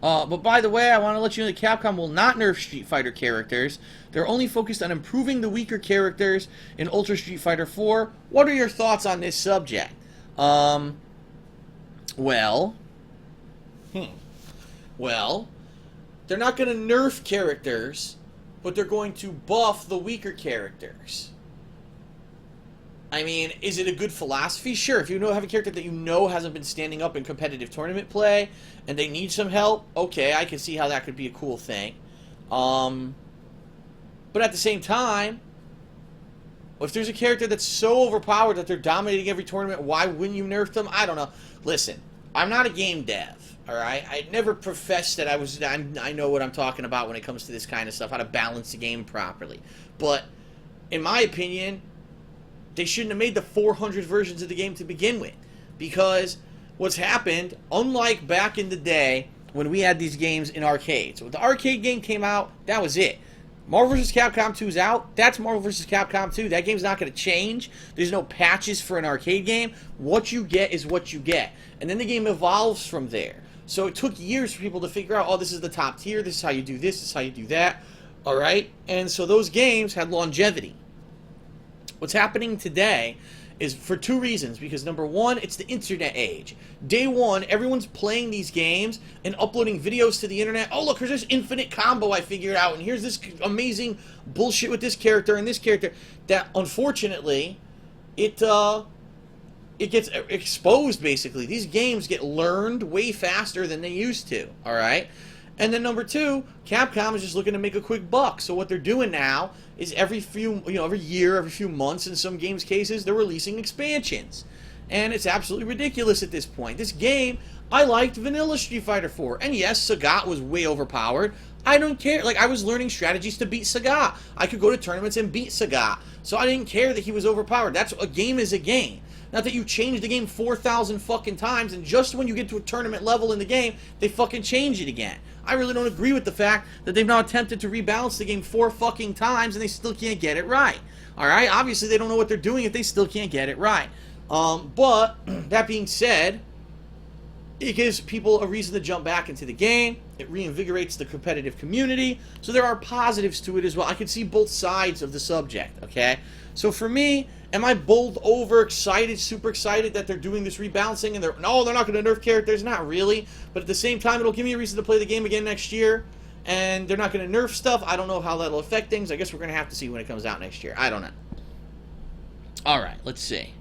But by the way, I want to let you know that Capcom will not nerf Street Fighter characters. They're only focused on improving the weaker characters in Ultra Street Fighter 4. What are your thoughts on this subject? Well, they're not going to nerf characters, but they're going to buff the weaker characters. I mean, is it a good philosophy? Sure, if you have a character that you know hasn't been standing up in competitive tournament play, and they need some help, okay, I can see how that could be a cool thing. But at the same time, if there's a character that's so overpowered that they're dominating every tournament, why wouldn't you nerf them? I don't know. Listen, I'm not a game dev, alright? I never professed that I know what I'm talking about when it comes to this kind of stuff, how to balance the game properly. But, in my opinion, they shouldn't have made the 400 versions of the game to begin with. Because what's happened, unlike back in the day when we had these games in arcades, when the arcade game came out, that was it. Marvel vs. Capcom 2 is out. That's Marvel vs. Capcom 2. That game's not going to change. There's no patches for an arcade game. What you get is what you get. And then the game evolves from there. So it took years for people to figure out, oh, this is the top tier. This is how you do this. This is how you do that. Alright? And so those games had longevity. What's happening today is for 2 reasons. Because number one, it's the internet age. Day one, everyone's playing these games and uploading videos to the internet. Oh, look, here's this infinite combo I figured out. And here's this amazing bullshit with this character and this character. That, unfortunately, it gets exposed, basically. These games get learned way faster than they used to. Alright? And then number 2, Capcom is just looking to make a quick buck. So what they're doing now is every year, every few months, in some games' cases, they're releasing expansions. And it's absolutely ridiculous at this point. This game, I liked vanilla Street Fighter 4. And yes, Sagat was way overpowered. I don't care. Like, I was learning strategies to beat Sagat. I could go to tournaments and beat Sagat. So I didn't care that he was overpowered. That's a game is a game. Not that you change the game 4,000 fucking times, and just when you get to a tournament level in the game, they fucking change it again. I really don't agree with the fact that they've now attempted to rebalance the game 4 fucking times, and they still can't get it right. Alright? Obviously, they don't know what they're doing if they still can't get it right. But, that being said, It gives people a reason to jump back into the game. It reinvigorates the competitive community. So there are positives to it as well. I can see both sides of the subject, okay? So for me, am I bowled over, excited, super excited that they're doing this rebalancing and they're not going to nerf characters? Not really. But at the same time, it'll give me a reason to play the game again next year. And they're not going to nerf stuff. I don't know how that'll affect things. I guess we're going to have to see when it comes out next year. I don't know. All right, let's see.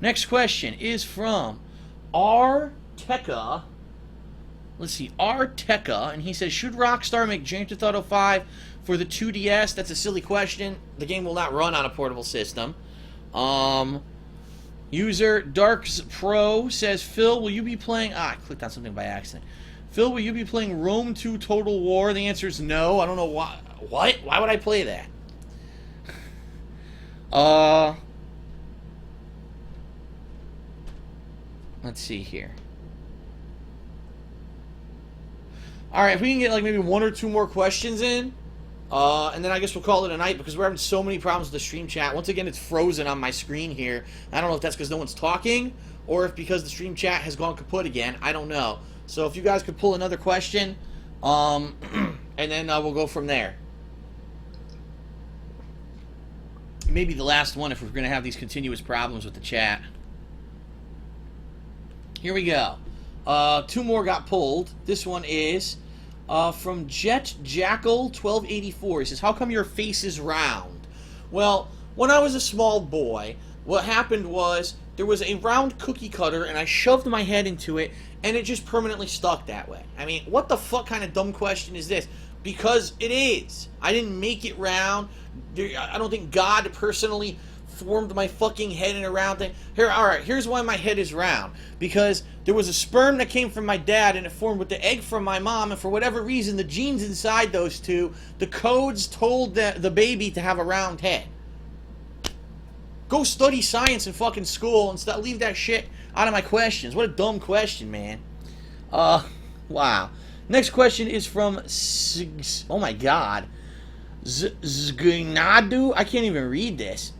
Next question is from Arteca. Let's see, Arteca, and he says, should Rockstar make Grand Theft Auto 5 for the 2DS? That's a silly question. The game will not run on a portable system. User Darks Pro says, Phil, will you be playing... I clicked on something by accident. Phil, will you be playing Rome 2 Total War? The answer is no. I don't know why. What? Why would I play that? Let's see here. Alright, if we can get like maybe 1 or 2 more questions in, and then I guess we'll call it a night because we're having so many problems with the stream chat. Once again, it's frozen on my screen here. I don't know if that's because no one's talking or if because the stream chat has gone kaput again. I don't know. So if you guys could pull another question, and then we'll go from there. Maybe the last one if we're going to have these continuous problems with the chat. Here we go. 2 more got pulled. This one is from Jet Jackal 1284. He says, how come your face is round? Well, when I was a small boy, what happened was there was a round cookie cutter and I shoved my head into it and it just permanently stuck that way. I mean, what the fuck kind of dumb question is this? Because it is. I didn't make it round. I don't think God personally formed my fucking head in a round thing. Here, alright, here's why my head is round. Because there was a sperm that came from my dad and it formed with the egg from my mom, and for whatever reason, the genes inside those two, the codes told the baby to have a round head. Go study science in fucking school and leave that shit out of my questions. What a dumb question, man. Wow. Next question is from oh my god. Zgnadu? I can't even read this.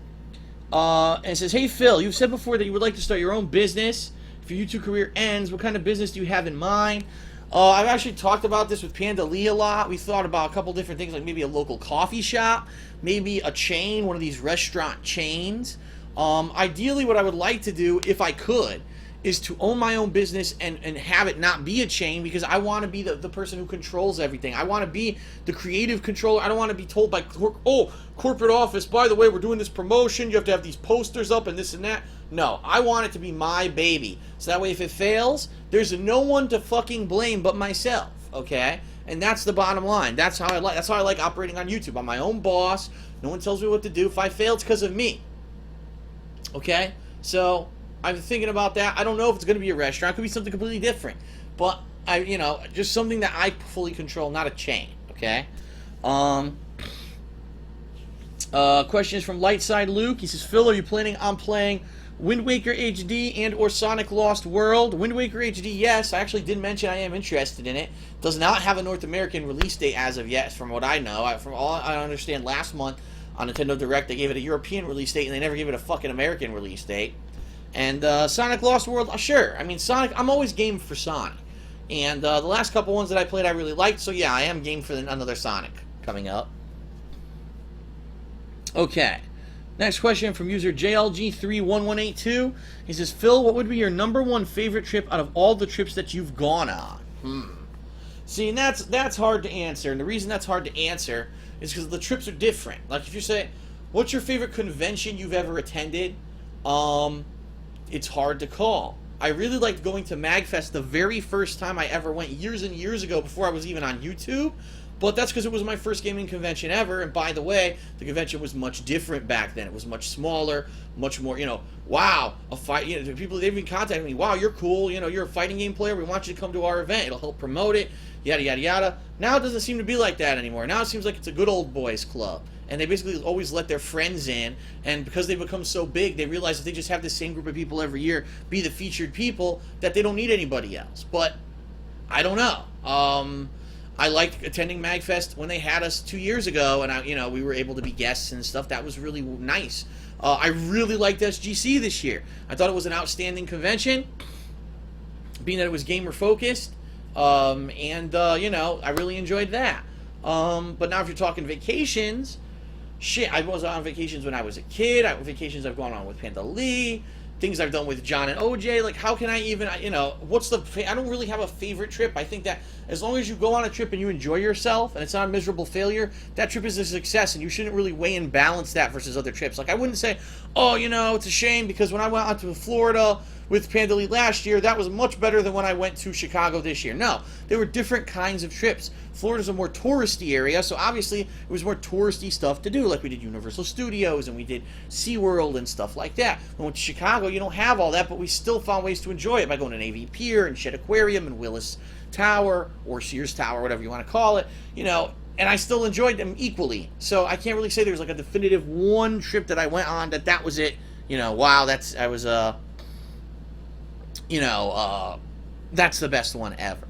And it says, hey Phil, you've said before that you would like to start your own business if your YouTube career ends. What kind of business do you have in mind? I've actually talked about this with Panda Lee a lot. We thought about a couple different things, like maybe a local coffee shop, maybe a chain, one of these restaurant chains. Ideally, what I would like to do, if I could, is to own my own business and have it not be a chain, because I want to be the person who controls everything. I want to be the creative controller. I don't want to be told by, corporate office, by the way, we're doing this promotion, you have to have these posters up and this and that. No, I want it to be my baby. So that way if it fails, there's no one to fucking blame but myself, okay? And that's the bottom line. That's how I like operating on YouTube. I'm my own boss. No one tells me what to do. If I fail, it's because of me. Okay? So I'm thinking about that. I don't know if it's going to be a restaurant. It could be something completely different. But just something that I fully control, not a chain. Okay? Question is from Lightside Luke. He says, Phil, are you planning on playing Wind Waker HD and or Sonic Lost World? Wind Waker HD, yes. I actually did mention I am interested in it. Does not have a North American release date as of yet, from what I know. From all I understand, last month on Nintendo Direct, they gave it a European release date, and they never gave it a fucking American release date. And Sonic Lost World, sure. I mean, Sonic, I'm always game for Sonic. And the last couple ones that I played I really liked, so yeah, I am game for another Sonic coming up. Okay. Next question from user JLG31182. He says, Phil, what would be your #1 favorite trip out of all the trips that you've gone on? See, and that's hard to answer. And the reason that's hard to answer is because the trips are different. Like, if you say, what's your favorite convention you've ever attended? It's hard to call. I really liked going to MagFest the very first time I ever went, years and years ago, before I was even on YouTube. But that's because it was my first gaming convention ever, and by the way, the convention was much different back then. It was much smaller, much more, wow, a fight, people, they've been contacting me, wow, you're cool, you're a fighting game player, we want you to come to our event, it'll help promote it, yada, yada, yada. Now it doesn't seem to be like that anymore. Now it seems like it's a good old boys club, and they basically always let their friends in, and because they've become so big, they realize that they just have the same group of people every year be the featured people, that they don't need anybody else. But, I don't know. I liked attending MagFest when they had us 2 years ago, and we were able to be guests and stuff. That was really nice. I really liked SGC this year. I thought it was an outstanding convention, being that it was gamer focused, and you know, I really enjoyed that. But now if you're talking vacations, shit, I was on vacations when I was a kid. Vacations I've gone on with Panda Lee, things I've done with John and OJ. Like, how can I even, you know, I don't really have a favorite trip. I think that as long as you go on a trip and you enjoy yourself and it's not a miserable failure, that trip is a success, and you shouldn't really weigh and balance that versus other trips. Like, I wouldn't say, oh, you know, it's a shame because when I went out to Florida with Panda Lee last year, that was much better than when I went to Chicago this year. No, they were different kinds of trips. Florida's a more touristy area, so obviously it was more touristy stuff to do. Like, we did Universal Studios and we did SeaWorld and stuff like that. When we went to Chicago, you don't have all that, but we still found ways to enjoy it by going to Navy Pier and Shedd Aquarium and Willis Tower, or Sears Tower, whatever you want to call it, you know, and I still enjoyed them equally. So I can't really say there's like a definitive one trip that I went on that was it. You know, wow, that's the best one ever.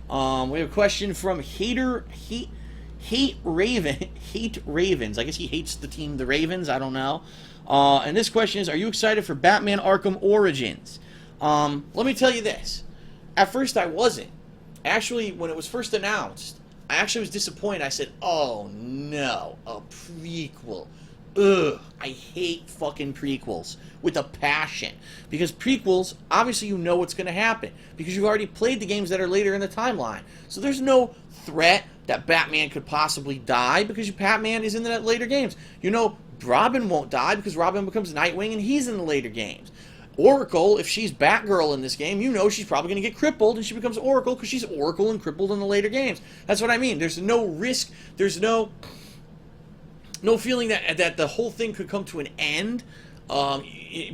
We have a question from Hate Ravens. I guess he hates the team, the Ravens. I don't know. And this question is, are you excited for Batman Arkham Origins? Let me tell you this. At first, I wasn't. Actually, when it was first announced, I actually was disappointed. I said, oh no, a prequel. Ugh, I hate fucking prequels with a passion. Because prequels, obviously you know what's going to happen. Because you've already played the games that are later in the timeline. So there's no threat that Batman could possibly die because Batman is in the later games. You know, Robin won't die because Robin becomes Nightwing and he's in the later games. Oracle, if she's Batgirl in this game, you know she's probably going to get crippled and she becomes Oracle because she's Oracle and crippled in the later games. That's what I mean. There's no risk. There's no feeling that the whole thing could come to an end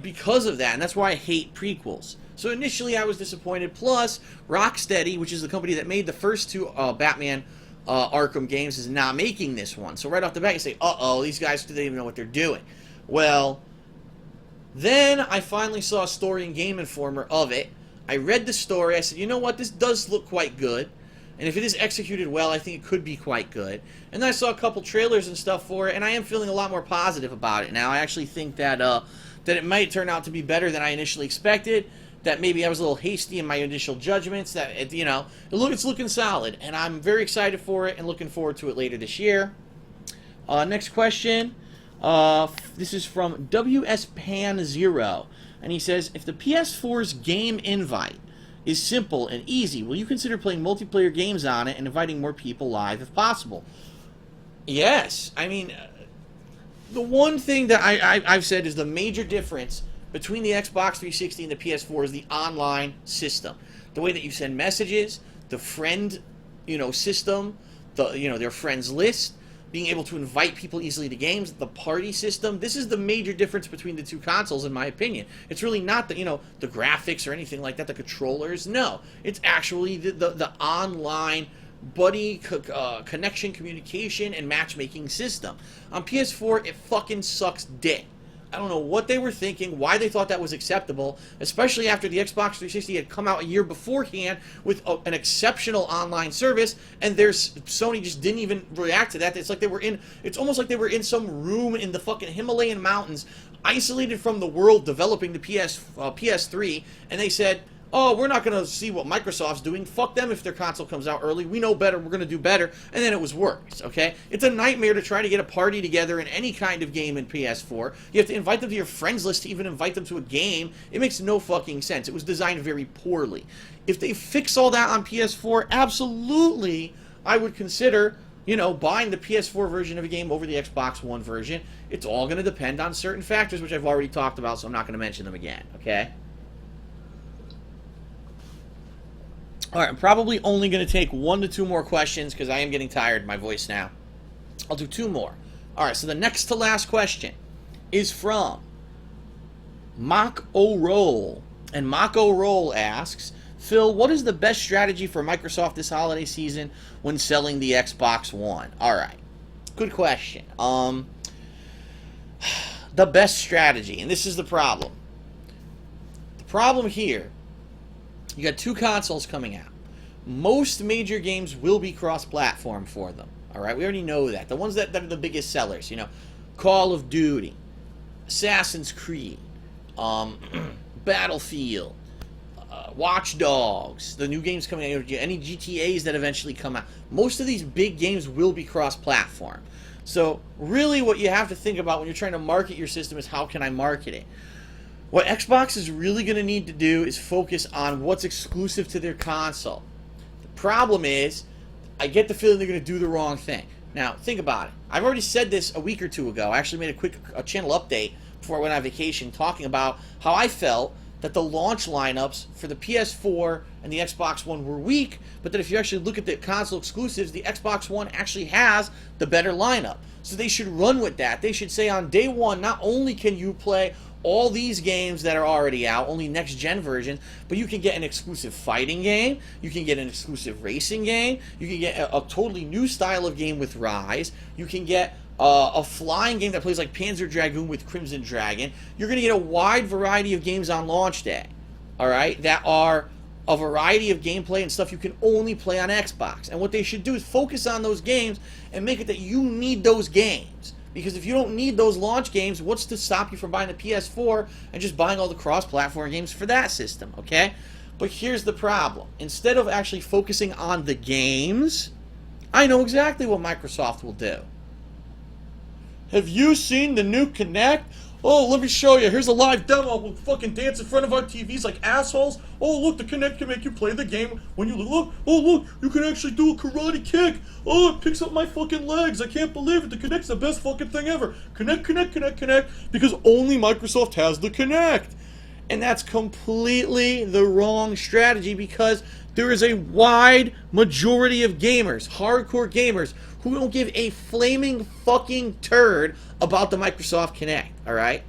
because of that, and that's why I hate prequels. So initially I was disappointed. Plus, Rocksteady, which is the company that made the first two Batman Arkham games, is not making this one. So right off the bat you say, uh-oh, these guys didn't even know what they're doing. Well, then I finally saw a story in Game Informer of it. I read the story. I said, you know what, this does look quite good. And if it is executed well, I think it could be quite good. And then I saw a couple trailers and stuff for it, and I am feeling a lot more positive about it now. I actually think that that it might turn out to be better than I initially expected. That maybe I was a little hasty in my initial judgments. That it's looking solid, and I'm very excited for it and looking forward to it later this year. Next question. This is from WSPan0, and he says, if the PS4's game invite is simple and easy, will you consider playing multiplayer games on it and inviting more people live if possible? Yes. I mean, the one thing that I've said is the major difference between the Xbox 360 and the PS4 is the online system. The way that you send messages, the friend, system, their friends list, being able to invite people easily to games, the party system. This is the major difference between the two consoles, in my opinion. It's really not the graphics or anything like that, the controllers. No, it's actually the online buddy connection, communication, and matchmaking system. On PS4, it fucking sucks dick. I don't know what they were thinking, why they thought that was acceptable, especially after the Xbox 360 had come out a year beforehand with an exceptional online service, and Sony just didn't even react to that. It's almost like they were in some room in the fucking Himalayan mountains, isolated from the world, developing the PS3, and they said, oh, we're not going to see what Microsoft's doing. Fuck them if their console comes out early. We know better. We're going to do better. And then it was worse, okay? It's a nightmare to try to get a party together in any kind of game in PS4. You have to invite them to your friends list to even invite them to a game. It makes no fucking sense. It was designed very poorly. If they fix all that on PS4, absolutely, I would consider, buying the PS4 version of a game over the Xbox One version. It's all going to depend on certain factors, which I've already talked about, so I'm not going to mention them again, okay? All right, I'm probably only going to take 1 to 2 more questions because I am getting tired of my voice now. I'll do 2 more. All right, so the next to last question is from Mock O'Roll. And Mock O'Roll asks, Phil, what is the best strategy for Microsoft this holiday season when selling the Xbox One? All right, good question. The best strategy, and this is the problem. The problem here, you got 2 consoles coming out. Most major games will be cross-platform for them. All right, we already know that. The ones that are the biggest sellers, Call of Duty, Assassin's Creed, Battlefield, Watch Dogs, the new games coming out, any GTAs that eventually come out. Most of these big games will be cross-platform. So really what you have to think about when you're trying to market your system is how can I market it? What Xbox is really going to need to do is focus on what's exclusive to their console. The problem is, I get the feeling they're going to do the wrong thing. Now, think about it. I've already said this a week or two ago. I actually made a channel update before I went on vacation talking about how I felt that the launch lineups for the PS4 and the Xbox One were weak, but that if you actually look at the console exclusives, the Xbox One actually has the better lineup. So they should run with that. They should say on day one, not only can you play all these games that are already out, only next-gen versions, but you can get an exclusive fighting game, you can get an exclusive racing game, you can get a totally new style of game with Rise, you can get a flying game that plays like Panzer Dragoon with Crimson Dragon. You're going to get a wide variety of games on launch day, alright, that are a variety of gameplay and stuff you can only play on Xbox. And what they should do is focus on those games and make it that you need those games. Because if you don't need those launch games, what's to stop you from buying a PS4 and just buying all the cross-platform games for that system, okay? But here's the problem. Instead of actually focusing on the games, I know exactly what Microsoft will do. Have you seen the new Kinect? Oh, let me show you. Here's a live demo. We'll fucking dance in front of our TVs like assholes. Oh, look, the Kinect can make you play the game when you look. Oh, look, you can actually do a karate kick. Oh, it picks up my fucking legs. I can't believe it. The Kinect's the best fucking thing ever. Kinect, Kinect, Kinect, Kinect. Because only Microsoft has the Kinect. And that's completely the wrong strategy because there is a wide majority of gamers, hardcore gamers, who don't give a flaming fucking turd about the Microsoft Kinect, alright?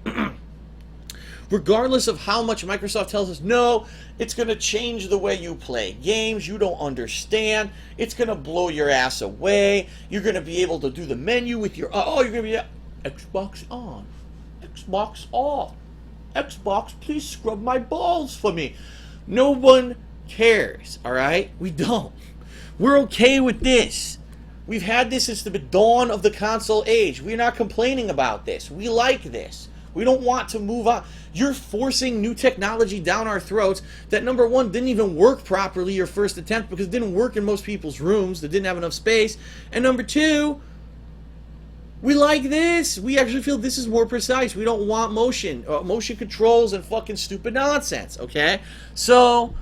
Regardless of how much Microsoft tells us, no, it's going to change the way you play games, you don't understand, it's going to blow your ass away, you're going to be able to do the menu with your, oh, you're going to be, Xbox on, Xbox off, Xbox, please scrub my balls for me. No one cares, alright? We don't. We're okay with this. We've had this since the dawn of the console age. We're not complaining about this. We like this. We don't want to move on. You're forcing new technology down our throats that, number one, didn't even work properly your first attempt because it didn't work in most people's rooms. They didn't have enough space. And number two, we like this. We actually feel this is more precise. We don't want motion controls and fucking stupid nonsense, okay? So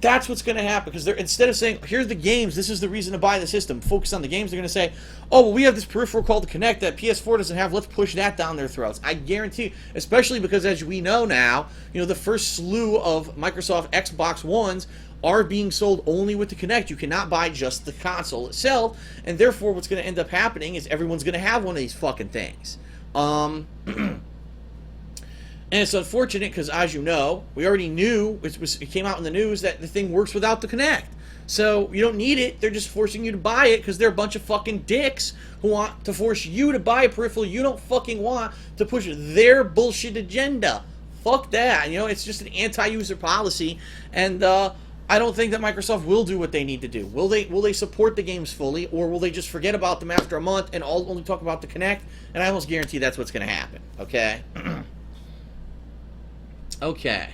that's what's going to happen because they're, instead of saying, here's the games, this is the reason to buy the system, focus on the games, they're going to say, oh, well, we have this peripheral called the Kinect that PS4 doesn't have, let's push that down their throats. I guarantee, especially because as we know now, you know, the first slew of Microsoft Xbox Ones are being sold only with the Kinect. You cannot buy just the console itself, and therefore what's going to end up happening is everyone's going to have one of these fucking things. And it's unfortunate because, as you know, we already knew, it came out in the news, that the thing works without the Kinect. So you don't need it. They're just forcing you to buy it because they're a bunch of fucking dicks who want to force you to buy a peripheral you don't fucking want to push their bullshit agenda. Fuck that. You know, it's just an anti-user policy. And I don't think that Microsoft will do what they need to do. Will they support the games fully, or will they just forget about them after a month and only talk about the Kinect? And I almost guarantee that's what's going to happen. Okay? Okay.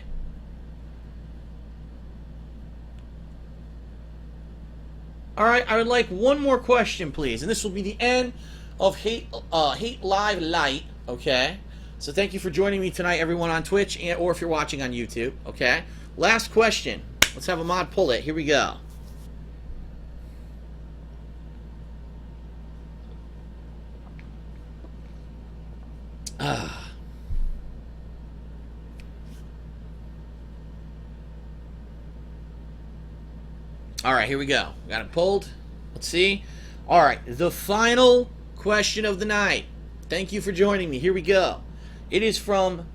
Alright, I would like one more question, please. And this will be the end of Hate Live LITE, okay? So thank you for joining me tonight, everyone on Twitch, or if you're watching on YouTube, okay? Last question. Let's have a mod pull it. Here we go. Alright, here we go. Got it pulled. Let's see. Alright, the final question of the night. Thank you for joining me. Here we go. It is from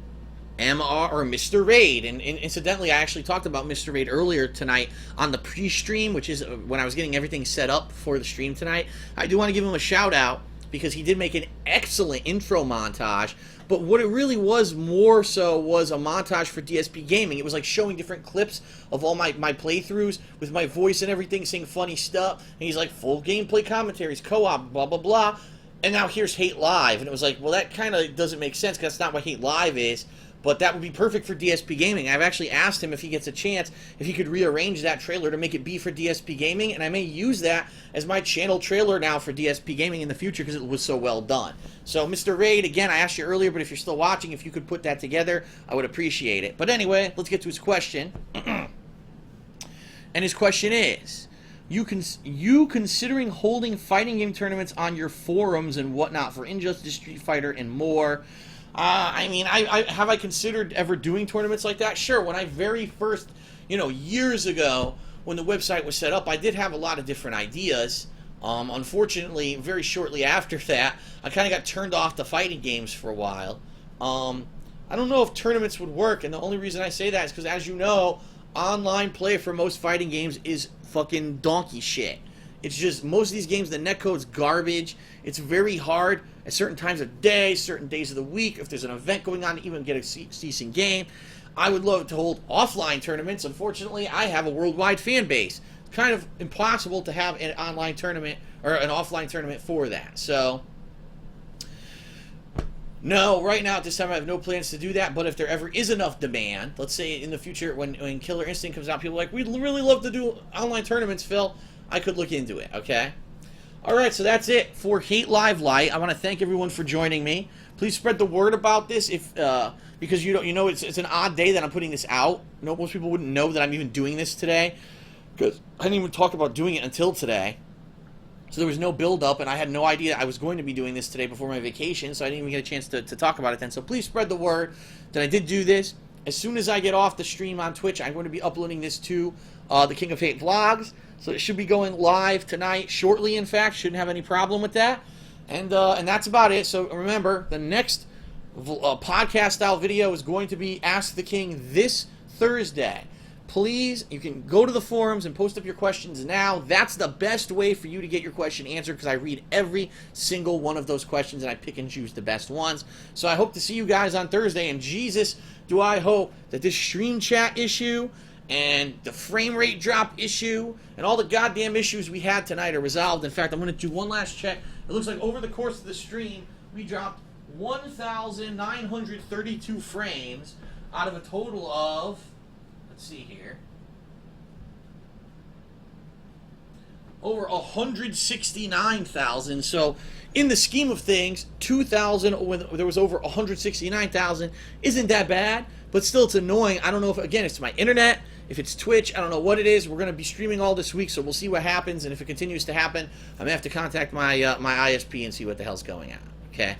MR or Mr. Raid. And incidentally, I actually talked about Mr. Raid earlier tonight on the pre-stream, which is when I was getting everything set up for the stream tonight. I do want to give him a shout out because he did make an excellent intro montage. But what it really was more so was a montage for DSP Gaming. It was like showing different clips of all my playthroughs with my voice and everything, saying funny stuff. And he's like, full gameplay commentaries, co-op, blah, blah, blah. And now here's Hate Live, and it was like, well, that kind of doesn't make sense because that's not what Hate Live is. But that would be perfect for DSP Gaming. I've actually asked him if he gets a chance, if he could rearrange that trailer to make it be for DSP Gaming, and I may use that as my channel trailer now for DSP Gaming in the future because it was so well done. So, Mr. Raid, again, I asked you earlier, but if you're still watching, if you could put that together, I would appreciate it. But anyway, let's get to his question. And his question is, you considering holding fighting game tournaments on your forums and whatnot for Injustice, Street Fighter, and more? I mean, have I considered ever doing tournaments like that? Sure, when I very first, years ago, when the website was set up, I did have a lot of different ideas. Unfortunately, very shortly after that, I kind of got turned off the fighting games for a while. I don't know if tournaments would work, and the only reason I say that is because, as you know, online play for most fighting games is fucking donkey shit. It's just, most of these games, the netcode's garbage. It's very hard at certain times of day, certain days of the week, if there's an event going on, to even get a decent game. I would love to hold offline tournaments. Unfortunately, I have a worldwide fan base. It's kind of impossible to have an online tournament or an offline tournament for that. So, no, right now at this time I have no plans to do that, but if there ever is enough demand, let's say in the future when Killer Instinct comes out, people are like, we'd really love to do online tournaments, Phil. I could look into it, okay? Alright, so that's it for Hate Live Lite. I want to thank everyone for joining me. Please spread the word about this because it's an odd day that I'm putting this out. Most people wouldn't know that I'm even doing this today because I didn't even talk about doing it until today. So there was no build-up, and I had no idea I was going to be doing this today before my vacation, so I didn't even get a chance to talk about it then. So please spread the word that I did do this. As soon as I get off the stream on Twitch, I'm going to be uploading this to the King of Hate vlogs. So it should be going live tonight, shortly, in fact. Shouldn't have any problem with that. And that's about it. So remember, the next podcast-style video is going to be Ask the King this Thursday. Please, you can go to the forums and post up your questions now. That's the best way for you to get your question answered because I read every single one of those questions and I pick and choose the best ones. So I hope to see you guys on Thursday. And Jesus, do I hope that this stream chat issue and the frame rate drop issue and all the goddamn issues we had tonight are resolved. In fact, I'm going to do one last check. It looks like over the course of the stream, we dropped 1,932 frames out of a total of, let's see here, over 169,000. So in the scheme of things, 2,000 when there was over 169,000 isn't that bad, but still it's annoying. I don't know if, again, it's my internet, if it's Twitch, I don't know what it is. We're going to be streaming all this week, so we'll see what happens, and if it continues to happen, I'm going to have to contact my my ISP and see what the hell's going on, okay?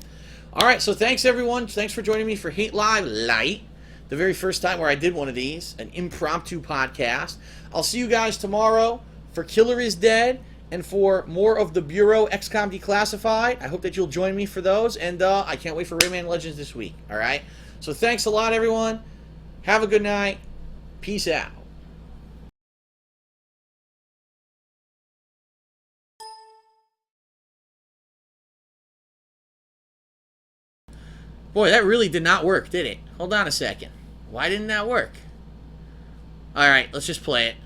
All right, so thanks, everyone. Thanks for joining me for Hate Live Lite, the very first time where I did one of these, an impromptu podcast. I'll see you guys tomorrow for Killer is Dead and for more of the Bureau XCOM Declassified. I hope that you'll join me for those, and I can't wait for Rayman Legends this week, all right? So thanks a lot, everyone. Have a good night. Peace out. Boy, that really did not work, did it? Hold on a second. Why didn't that work? Alright, let's just play it.